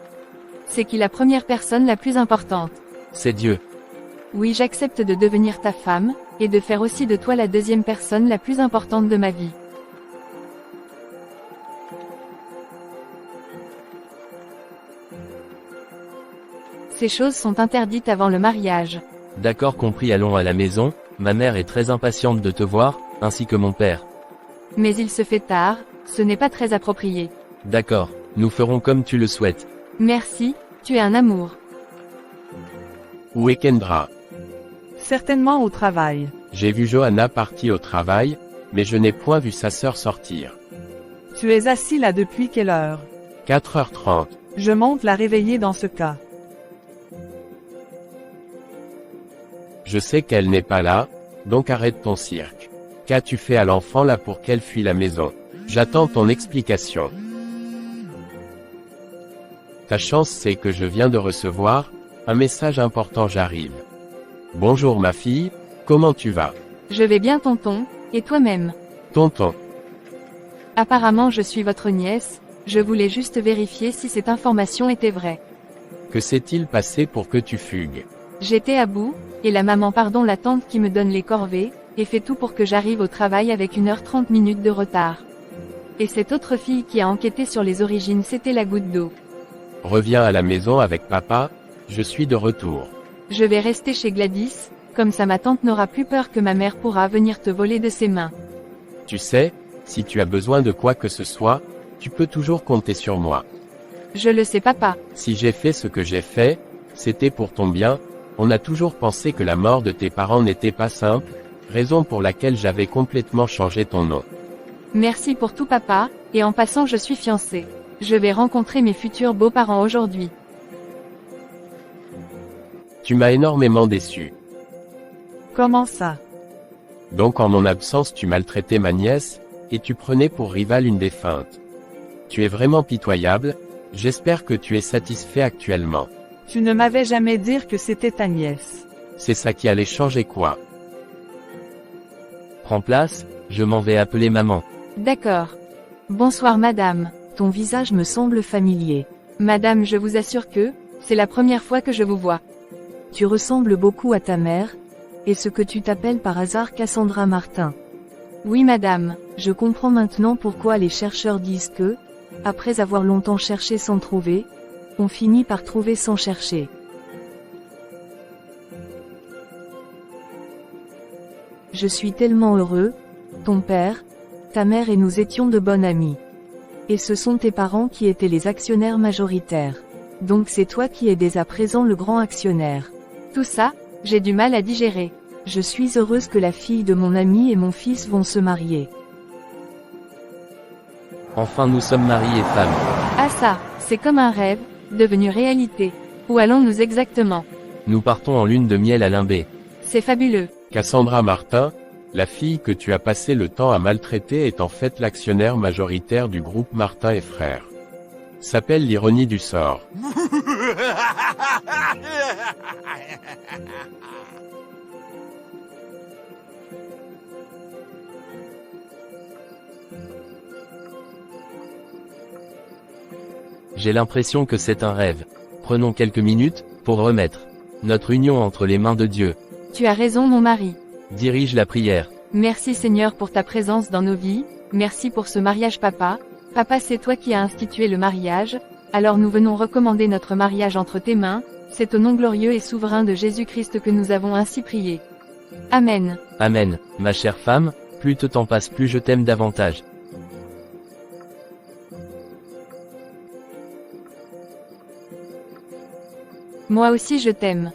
C'est qui la première personne la plus importante? C'est Dieu. Oui, j'accepte de devenir ta femme, et de faire aussi de toi la deuxième personne la plus importante de ma vie. Ces choses sont interdites avant le mariage. D'accord, compris, allons à la maison, ma mère est très impatiente de te voir, ainsi que mon père. Mais il se fait tard, ce n'est pas très approprié. D'accord, nous ferons comme tu le souhaites. Merci, tu es un amour. Où est Kendra? Certainement au travail. J'ai vu Johanna partie au travail, mais je n'ai point vu sa sœur sortir. Tu es assis là depuis quelle heure? 4h30. Je monte la réveiller dans ce cas. Je sais qu'elle n'est pas là, donc arrête ton cirque. Qu'as-tu fait à l'enfant là pour qu'elle fuit la maison? J'attends ton explication. Ta chance c'est que je viens de recevoir un message important, j'arrive. Bonjour ma fille, comment tu vas? Je vais bien tonton, et toi-même? Tonton. Apparemment je suis votre nièce, je voulais juste vérifier si cette information était vraie. Que s'est-il passé pour que tu fugues? J'étais à bout, et la maman pardon la tante qui me donne les corvées, et fait tout pour que j'arrive au travail avec 1h30 de retard. Et cette autre fille qui a enquêté sur les origines, c'était la goutte d'eau. Reviens à la maison avec papa, je suis de retour. Je vais rester chez Gladys, comme ça ma tante n'aura plus peur que ma mère pourra venir te voler de ses mains. Tu sais, si tu as besoin de quoi que ce soit, tu peux toujours compter sur moi. Je le sais papa. Si j'ai fait ce que j'ai fait, c'était pour ton bien. On a toujours pensé que la mort de tes parents n'était pas simple, raison pour laquelle j'avais complètement changé ton nom. Merci pour tout papa, et en passant je suis fiancée. Je vais rencontrer mes futurs beaux-parents aujourd'hui. Tu m'as énormément déçu. Comment ça? Donc en mon absence tu maltraitais ma nièce, et tu prenais pour rivale une défunte. Tu es vraiment pitoyable, j'espère que tu es satisfait actuellement. Tu ne m'avais jamais dit que c'était ta nièce. C'est ça qui allait changer quoi? Prends place, je m'en vais appeler maman. D'accord. Bonsoir madame. Ton visage me semble familier. Madame, je vous assure que, c'est la première fois que je vous vois. Tu ressembles beaucoup à ta mère. Est-ce que tu t'appelles par hasard Cassandra Martin? Oui madame. Je comprends maintenant pourquoi les chercheurs disent que, après avoir longtemps cherché sans trouver, on finit par trouver sans chercher. Je suis tellement heureux, ton père, ta mère et nous étions de bonnes amies. Et ce sont tes parents qui étaient les actionnaires majoritaires. Donc c'est toi qui es dès à présent le grand actionnaire. Tout ça, j'ai du mal à digérer. Je suis heureuse que la fille de mon ami et mon fils vont se marier. Enfin nous sommes mari et femme. Ah ça, c'est comme un rêve, devenu réalité. Où allons-nous exactement? Nous partons en lune de miel à Limbé. C'est fabuleux. Cassandra Martin, la fille que tu as passé le temps à maltraiter est en fait l'actionnaire majoritaire du groupe Martin et Frères. S'appelle l'ironie du sort. J'ai l'impression que c'est un rêve. Prenons quelques minutes, pour remettre notre union entre les mains de Dieu. Tu as raison mon mari. Dirige la prière. Merci Seigneur pour ta présence dans nos vies, merci pour ce mariage papa. Papa, c'est toi qui as institué le mariage, alors nous venons recommander notre mariage entre tes mains, c'est au nom glorieux et souverain de Jésus-Christ que nous avons ainsi prié. Amen. Amen, ma chère femme, plus le temps passe plus je t'aime davantage. Moi aussi je t'aime.